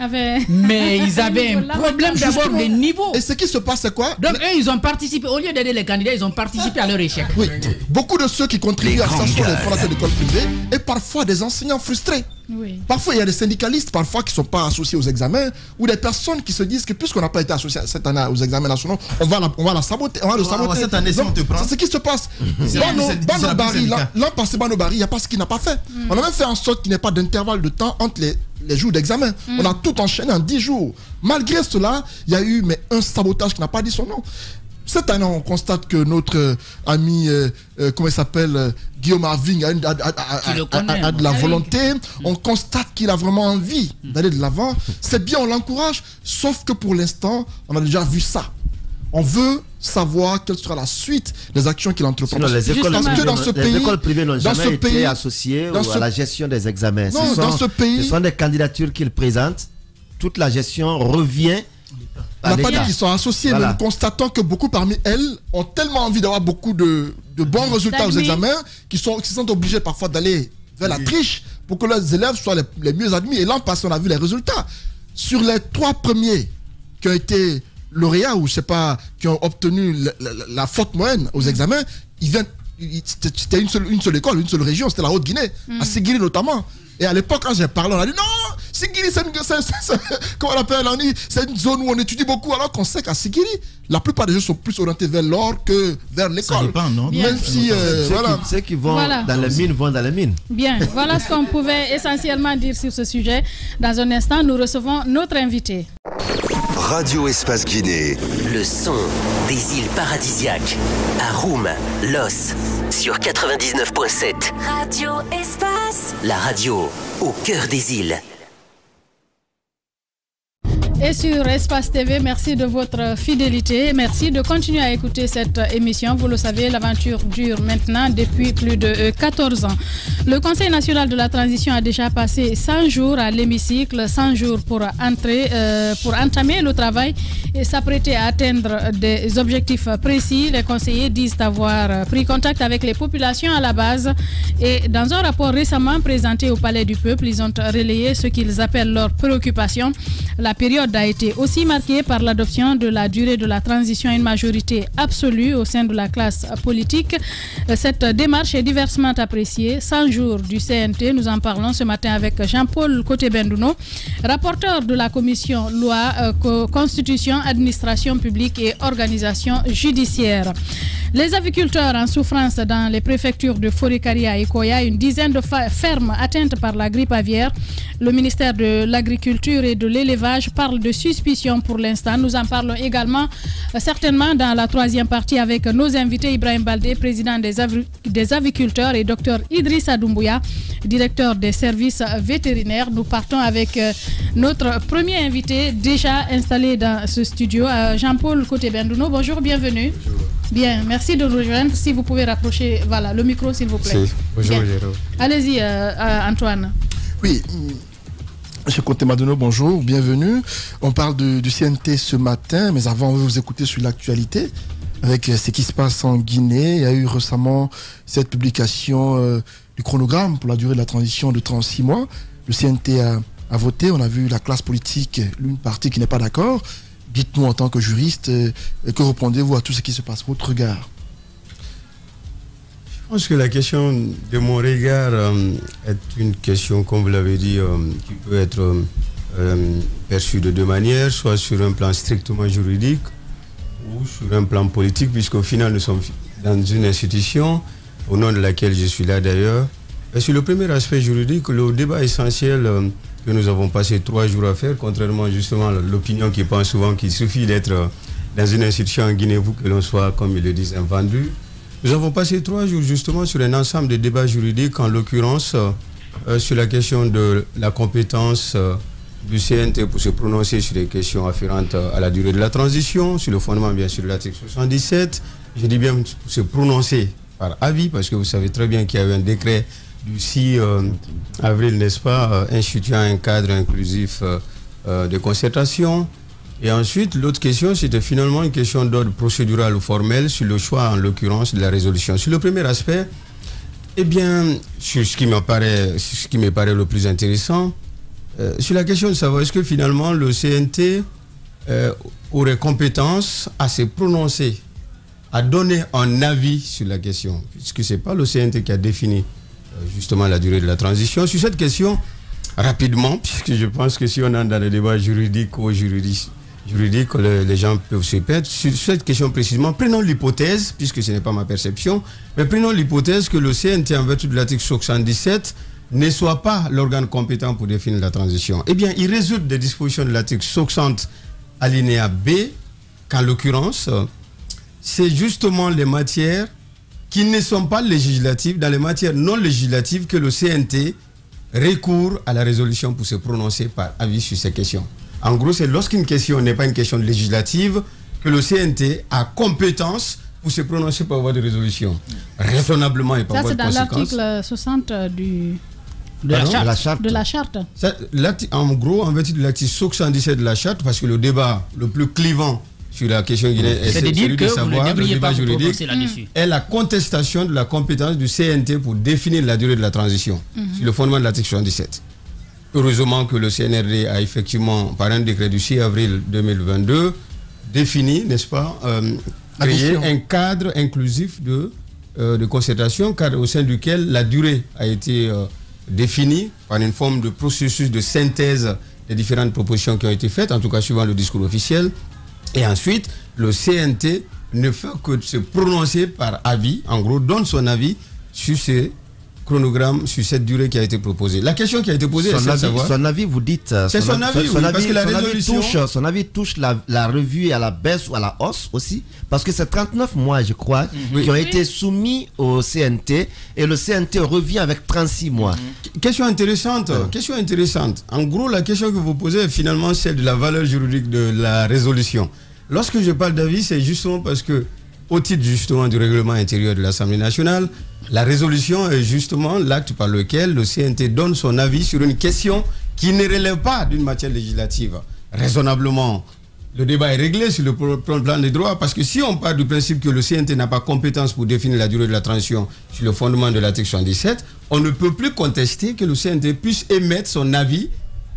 [SPEAKER 3] mais ils avaient un problème d'abord de niveau.
[SPEAKER 6] Et ce qui se passe, c'est quoi?
[SPEAKER 3] Donc eux, ils ont participé, au lieu d'aider les candidats, ils ont participé à leur échec.
[SPEAKER 6] Oui, beaucoup de ceux qui contribuent à ça sont des fondateurs d'écoles privées et parfois des enseignants frustrés.
[SPEAKER 2] Oui.
[SPEAKER 6] Parfois, il y a des syndicalistes parfois qui ne sont pas associés aux examens ou des personnes qui se disent que puisqu'on n'a pas été associé cette année aux examens nationaux, on va la saboter. On va le saboter.
[SPEAKER 5] Cette année, si on te prend.
[SPEAKER 6] C'est ce qui se passe. L'an passé, Bano Bari, il n'y a pas ce qu'il n'a pas fait. On a même fait en sorte qu'il n'y ait pas d'intervalle de temps entre les jours d'examen. On a tout enchaîné en 10 jours. Malgré cela, il y a eu un sabotage qui n'a pas dit son nom. Cette année, on constate que notre ami, comment il s'appelle, Guillaume Arving a de la volonté. On constate qu'il a vraiment envie d'aller de l'avant. C'est bien, on l'encourage. Sauf que pour l'instant, on a déjà vu ça. On veut savoir quelle sera la suite des actions qu'il entreprend.
[SPEAKER 4] Les écoles privées n'ont jamais été associées à la gestion des examens. Ce sont des candidatures qu'ils présentent. Toute la gestion revient.
[SPEAKER 6] On n'a pas dit qu'ils sont associés, mais nous constatons que beaucoup parmi elles ont tellement envie d'avoir beaucoup de bons résultats aux examens qu'ils se sentent obligés parfois d'aller vers la triche pour que leurs élèves soient les mieux admis. Et l'an passé, on a vu les résultats. Sur les 3 premiers qui ont été lauréats ou je sais pas, qui ont obtenu la forte moyenne aux examens, c'était une seule école, une seule région, c'était la Haute-Guinée, à Sigiri notamment. Et à l'époque, quand j'ai parlé, on a dit non, Sigiri, comment on appelle, c'est une zone où on étudie beaucoup, alors qu'on sait qu'à Sigiri, la plupart des gens sont plus orientés vers l'or que vers l'école. Ça
[SPEAKER 5] dépend, non?
[SPEAKER 6] Même si,
[SPEAKER 4] ceux qui vont dans les mines vont dans les mines.
[SPEAKER 2] Bien, voilà ce qu'on pouvait essentiellement dire sur ce sujet. Dans un instant, nous recevons notre invité.
[SPEAKER 8] Radio Espace Guinée.
[SPEAKER 9] Le son des îles paradisiaques. À Roum, Los, sur 99.7.
[SPEAKER 10] Radio Espace.
[SPEAKER 9] La radio au cœur des îles.
[SPEAKER 2] Et sur Espace TV, merci de votre fidélité. Merci de continuer à écouter cette émission. Vous le savez, l'aventure dure maintenant depuis plus de 14 ans. Le Conseil national de la transition a déjà passé 100 jours à l'hémicycle, 100 jours pour entamer le travail et s'apprêter à atteindre des objectifs précis. Les conseillers disent avoir pris contact avec les populations à la base. Et dans un rapport récemment présenté au Palais du Peuple, ils ont relayé ce qu'ils appellent leurs préoccupations. La période a été aussi marquée par l'adoption de la durée de la transition à une majorité absolue au sein de la classe politique. Cette démarche est diversement appréciée. 100 jours du CNT, nous en parlons ce matin avec Jean-Paul Koté-Bendouno, rapporteur de la commission loi, constitution, administration publique et organisation judiciaire. Les aviculteurs en souffrance dans les préfectures de Forikaria et Koya, une dizaine de fermes atteintes par la grippe aviaire. Le ministère de l'Agriculture et de l'Élevage parle de suspicion pour l'instant. Nous en parlons également certainement dans la troisième partie avec nos invités Ibrahim Baldé, président des aviculteurs, et Dr Idrissa Doumbouya, directeur des services vétérinaires. Nous partons avec notre premier invité déjà installé dans ce studio, Jean-Paul Koté-Bendouno. Bonjour, bienvenue. Bonjour. Bien, merci de nous rejoindre. Si vous pouvez rapprocher le micro, s'il vous plaît.
[SPEAKER 11] Bonjour, Jérôme.
[SPEAKER 2] Allez-y, Antoine.
[SPEAKER 6] Oui, M. Koté-Bendouno, bonjour, bienvenue. On parle du CNT ce matin, mais avant, on veut vous écouter sur l'actualité avec ce qui se passe en Guinée. Il y a eu récemment cette publication du chronogramme pour la durée de la transition de 36 mois. Le CNT a voté, on a vu la classe politique, l'une partie qui n'est pas d'accord. Dites-nous en tant que juriste, que répondez-vous à tout ce qui se passe, votre regard?
[SPEAKER 11] Je pense que la question de mon regard est une question, comme vous l'avez dit, qui peut être perçue de deux manières, soit sur un plan strictement juridique ou sur un plan politique, puisqu'au final nous sommes dans une institution, au nom de laquelle je suis là d'ailleurs. Et sur le premier aspect juridique, le débat essentiel que nous avons passé 3 jours à faire, contrairement justement à l'opinion qui pense souvent qu'il suffit d'être dans une institution en Guinée, que l'on soit, comme ils le disent, un vendu. Nous avons passé 3 jours justement sur un ensemble de débats juridiques, en l'occurrence sur la question de la compétence du CNT pour se prononcer sur les questions afférentes à la durée de la transition, sur le fondement bien sûr de l'article 77. Je dis bien pour se prononcer par avis, parce que vous savez très bien qu'il y a eu un décret du 6 avril, n'est-ce pas, instituant un cadre inclusif de concertation. Et ensuite, l'autre question, c'était finalement une question d'ordre procédural ou formel sur le choix, en l'occurrence, de la résolution. Sur le premier aspect, eh bien, sur ce qui me paraît le plus intéressant, sur la question de savoir est-ce que finalement le CNT aurait compétence à se prononcer, à donner un avis sur la question, puisque ce n'est pas le CNT qui a défini justement la durée de la transition. Sur cette question, rapidement, puisque je pense que si on entre dans le débat juridique ou juridique, les gens peuvent se perdre. Sur cette question précisément, prenons l'hypothèse, puisque ce n'est pas ma perception, mais prenons l'hypothèse que le CNT, en vertu de l'article 77, ne soit pas l'organe compétent pour définir la transition. Eh bien, il résulte des dispositions de l'article 60 alinéa B, qu'en l'occurrence, c'est justement les matières qui ne sont pas législatives, dans les matières non législatives que le CNT recourt à la résolution pour se prononcer par avis sur ces questions. En gros, c'est lorsqu'une question n'est pas une question législative que le CNT a compétence pour se prononcer par voie de résolution. Raisonnablement et par voie de conséquence.
[SPEAKER 2] Ça, c'est dans l'article 60 de la charte.
[SPEAKER 11] Ça, en gros, en vertu de l'article 77 de la charte, parce que le débat le plus clivant sur la question guinéenne, c'est de dire que vous ne devriez pas vous prononcer là-dessus. Est la contestation de la compétence du CNT pour définir la durée de la transition, sur le fondement de l'article 77. Heureusement que le CNRD a effectivement, par un décret du 6 avril 2022, défini, n'est-ce pas, créé un cadre inclusif de concertation, cadre au sein duquel la durée a été définie par une forme de processus de synthèse des différentes propositions qui ont été faites, en tout cas suivant le discours officiel. Et ensuite, le CNT ne fait que se prononcer par avis, en gros, donne son avis sur ces chronogramme sur cette durée qui a été proposée. La question qui a été posée, c'est de savoir...
[SPEAKER 4] Son avis, vous dites...
[SPEAKER 11] C'est son avis, oui, parce que la résolution...
[SPEAKER 4] Son avis touche la revue à la baisse ou à la hausse aussi, parce que c'est 39 mois, je crois, qui ont été soumis au CNT, et le CNT revient avec 36 mois.
[SPEAKER 11] Question intéressante, question intéressante. En gros, la question que vous posez est finalement celle de la valeur juridique de la résolution. Lorsque je parle d'avis, c'est justement parce que, au titre justement du règlement intérieur de l'Assemblée nationale, la résolution est justement l'acte par lequel le CNT donne son avis sur une question qui ne relève pas d'une matière législative. Raisonnablement, le débat est réglé sur le plan des droits, parce que si on part du principe que le CNT n'a pas compétence pour définir la durée de la transition sur le fondement de l'article 77, on ne peut plus contester que le CNT puisse émettre son avis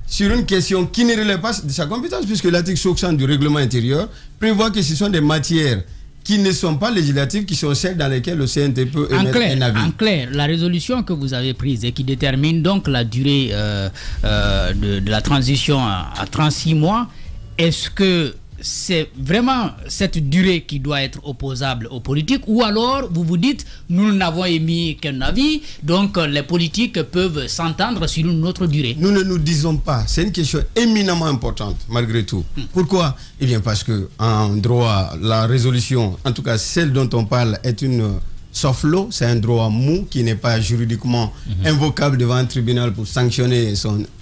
[SPEAKER 11] sur une question qui ne relève pas de sa compétence, puisque l'article 60 du règlement intérieur prévoit que ce sont des matières qui ne sont pas législatives, qui sont celles dans lesquelles le CNT peut émettre un avis.
[SPEAKER 3] En clair, la résolution que vous avez prise et qui détermine donc la durée de la transition à 36 mois, est-ce que c'est vraiment cette durée qui doit être opposable aux politiques, ou alors vous vous dites nous n'avons émis qu'un avis, donc les politiques peuvent s'entendre sur une autre durée?
[SPEAKER 11] Nous ne nous disons pas, c'est une question éminemment importante malgré tout. Pourquoi? Eh bien parce que en droit, la résolution, en tout cas celle dont on parle, est une soft law, c'est un droit mou qui n'est pas juridiquement invocable devant un tribunal pour sanctionner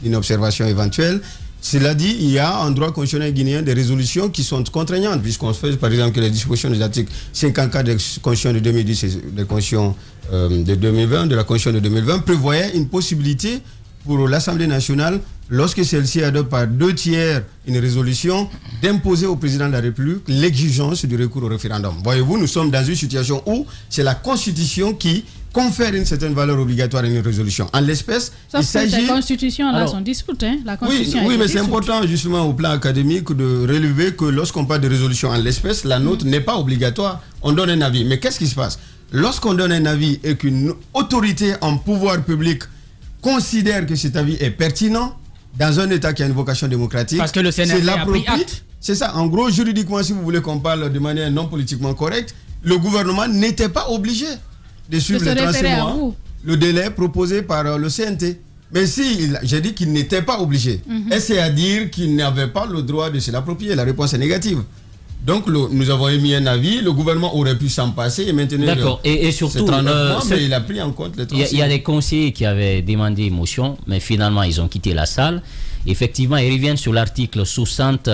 [SPEAKER 11] une observation éventuelle. Cela dit, il y a en droit constitutionnel guinéen des résolutions qui sont contraignantes, puisqu'on fait par exemple que les dispositions des articles 54 de la Constitution de 2010 et de la Constitution de 2020, de la Constitution de 2020, prévoyaient une possibilité pour l'Assemblée nationale, lorsque celle-ci adopte par 2/3 une résolution, d'imposer au président de la République l'exigence du recours au référendum. Voyez-vous, nous sommes dans une situation où c'est la Constitution qui confère une certaine valeur obligatoire à une résolution. En l'espèce, il s'agit...
[SPEAKER 2] La Constitution, là, sont discutes. Hein? La Constitution
[SPEAKER 11] oui, mais c'est important, justement, au plan académique, de relever que lorsqu'on parle de résolution en l'espèce, la nôtre n'est pas obligatoire. On donne un avis. Mais qu'est-ce qui se passe? Lorsqu'on donne un avis et qu'une autorité en pouvoir public considère que cet avis est pertinent, dans un État qui a une vocation démocratique,
[SPEAKER 3] parce que le CNRD a pris acte.
[SPEAKER 11] C'est ça. En gros, juridiquement, si vous voulez qu'on parle de manière non politiquement correcte, le gouvernement n'était pas obligé de suivre les 36 mois, le délai proposé par le CNT. Mais si, j'ai dit qu'il n'était pas obligé. Et c'est à dire qu'il n'avait pas le droit de se l'approprier. La réponse est négative. Donc, nous avons émis un avis, le gouvernement aurait pu s'en passer et maintenir...
[SPEAKER 7] D'accord, et surtout...
[SPEAKER 11] mais il a pris en compte les 36
[SPEAKER 7] Il y a des conseillers qui avaient demandé motion, mais finalement, ils ont quitté la salle. Effectivement, ils reviennent sur l'article 60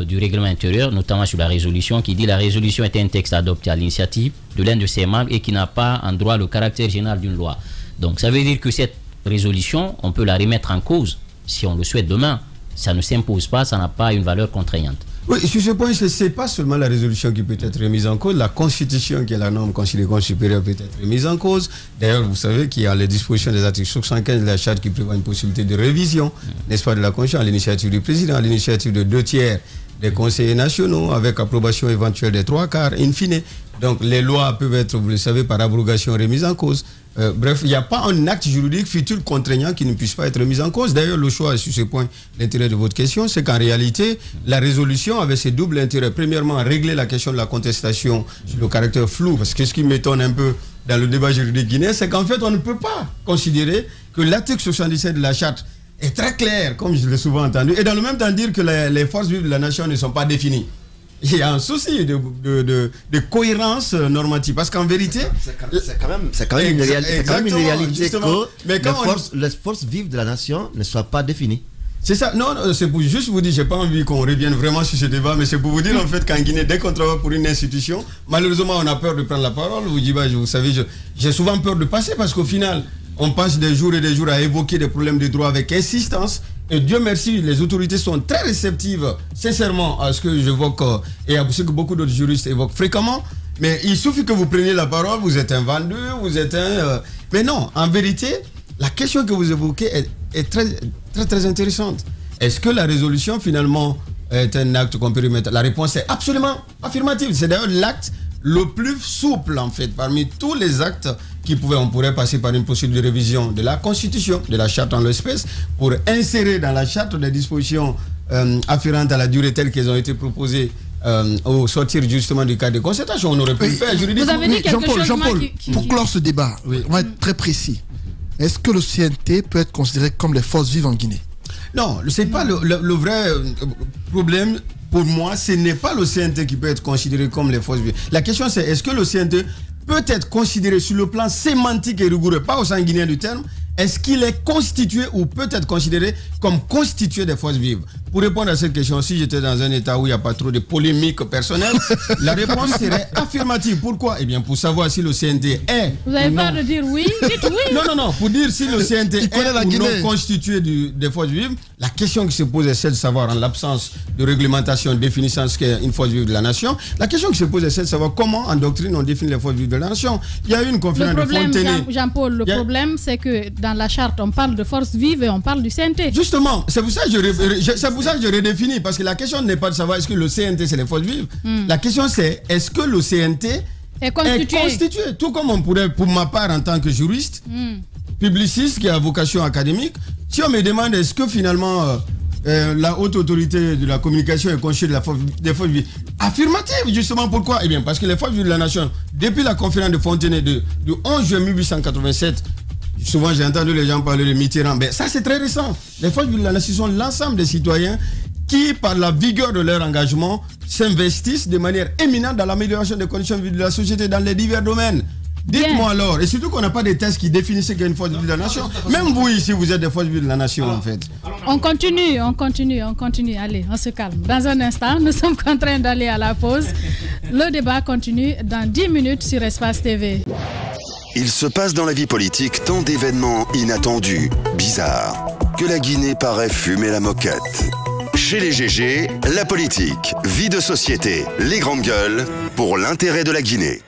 [SPEAKER 7] du règlement intérieur, notamment sur la résolution, qui dit la résolution est un texte adopté à l'initiative de l'un de ses membres et qui n'a pas en droit le caractère général d'une loi. Donc ça veut dire que cette résolution, on peut la remettre en cause si on le souhaite demain. Ça ne s'impose pas, ça n'a pas une valeur contraignante.
[SPEAKER 11] Oui, sur ce point, ce n'est pas seulement la résolution qui peut être remise en cause, la Constitution, qui est la norme considérée supérieure, peut être remise en cause. D'ailleurs, vous savez qu'il y a les dispositions des articles 75 de la Charte qui prévoient une possibilité de révision, n'est-ce pas, de la Constitution, à l'initiative du président, à l'initiative de 2/3 des conseillers nationaux, avec approbation éventuelle des 3/4, in fine. Donc, les lois peuvent être, vous le savez, par abrogation remises en cause. Bref, il n'y a pas un acte juridique futur contraignant qui ne puisse pas être mis en cause. D'ailleurs, le choix, sur ce point, l'intérêt de votre question, c'est qu'en réalité, la résolution avait ce double intérêt. Premièrement, régler la question de la contestation sur le caractère flou, parce que ce qui m'étonne un peu dans le débat juridique guinéen, c'est qu'en fait, on ne peut pas considérer que l'article 77 de la Charte est très clair, comme je l'ai souvent entendu, et dans le même temps dire que les forces vives de la nation ne sont pas définies. Il y a un souci de cohérence normative. Parce qu'en vérité...
[SPEAKER 4] C'est quand même une réalité que les forces vives de la nation ne soient pas définies.
[SPEAKER 11] C'est ça. Non, c'est pour juste vous dire, j'ai pas envie qu'on revienne vraiment sur ce débat, mais c'est pour vous dire en fait qu'en Guinée, dès qu'on travaille pour une institution, malheureusement, on a peur de prendre la parole. Vous savez, j'ai souvent peur de passer parce qu'au final, on passe des jours et des jours à évoquer des problèmes de droit avec insistance. Et Dieu merci, les autorités sont très réceptives, sincèrement, à ce que j'évoque et à ce que beaucoup d'autres juristes évoquent fréquemment. Mais il suffit que vous preniez la parole, vous êtes un vendu, vous êtes un... Mais non, en vérité, la question que vous évoquez est très, très, très intéressante. Est-ce que la résolution, finalement, est un acte qu'on peut remettre? La réponse est absolument affirmative. C'est d'ailleurs l'acte le plus souple, en fait, parmi tous les actes on pourrait passer par une procédure de révision de la Constitution, de la Charte en l'espèce, pour insérer dans la Charte des dispositions afférentes à la durée telle qu'elles ont été proposées au sortir justement du cadre de concertation. On aurait pu le faire juridiquement.
[SPEAKER 2] Vous avez dit quelque chose,
[SPEAKER 6] Jean-Paul, pour clore ce débat, on va être très précis. Est-ce que le CNT peut être considéré comme les forces vives en Guinée?
[SPEAKER 11] Non, ce n'est pas le vrai problème. Pour moi, ce n'est pas le CNT qui peut être considéré comme les forces vives. La question c'est, est-ce que le CNT peut être considéré sur le plan sémantique et rigoureux, pas au sens guinéen du terme, est-ce qu'il est constitué ou peut être considéré comme constitué des forces vives? Pour répondre à cette question, si j'étais dans un état où il n'y a pas trop de polémiques personnelles, la réponse serait affirmative. Pourquoi? Eh bien, pour savoir si le CNT est...
[SPEAKER 2] Vous avez peur de dire oui? Dites oui.
[SPEAKER 11] Non. Pour dire si le CNT est ou non constitué des forces vives, la question qui se pose est celle de savoir, en l'absence de réglementation définissant ce qu'est une force vive de la nation, la question qui se pose est celle de savoir comment, en doctrine, on définit les forces vives de la nation. Il y a eu une conférence de Fontenay.
[SPEAKER 2] Jean-Paul, le problème, c'est que dans la charte, on parle de forces vives et on parle du CNT.
[SPEAKER 11] Justement, c'est pour ça que je redéfinis, parce que la question n'est pas de savoir est-ce que le CNT c'est les forces vives. La question c'est est-ce que le CNT est constitué. Tout comme on pourrait, pour ma part en tant que juriste, publiciste qui a vocation académique, si on me demande est-ce que finalement la haute autorité de la communication est constituée des forces vives, affirmative, justement. Pourquoi? Eh bien parce que les forces vives de la nation, depuis la conférence de Fontenay du 11 juin 1887, souvent j'ai entendu les gens parler de Mitterrand, mais ça c'est très récent. Les forces vives de la nation sont l'ensemble des citoyens qui, par la vigueur de leur engagement, s'investissent de manière éminente dans l'amélioration des conditions de vie de la société dans les divers domaines. Dites-moi alors, et surtout qu'on n'a pas de tests qui définissent ce qu'est une force vive de la nation. Même vous ici, vous êtes des forces vives de la nation en fait.
[SPEAKER 2] On continue. Allez, on se calme. Dans un instant, nous sommes contraints d'aller à la pause. Le débat continue dans 10 minutes sur Espace TV.
[SPEAKER 8] Il se passe dans la vie politique tant d'événements inattendus, bizarres, que la Guinée paraît fumer la moquette. Chez les GG, la politique, vie de société, les grandes gueules, pour l'intérêt de la Guinée.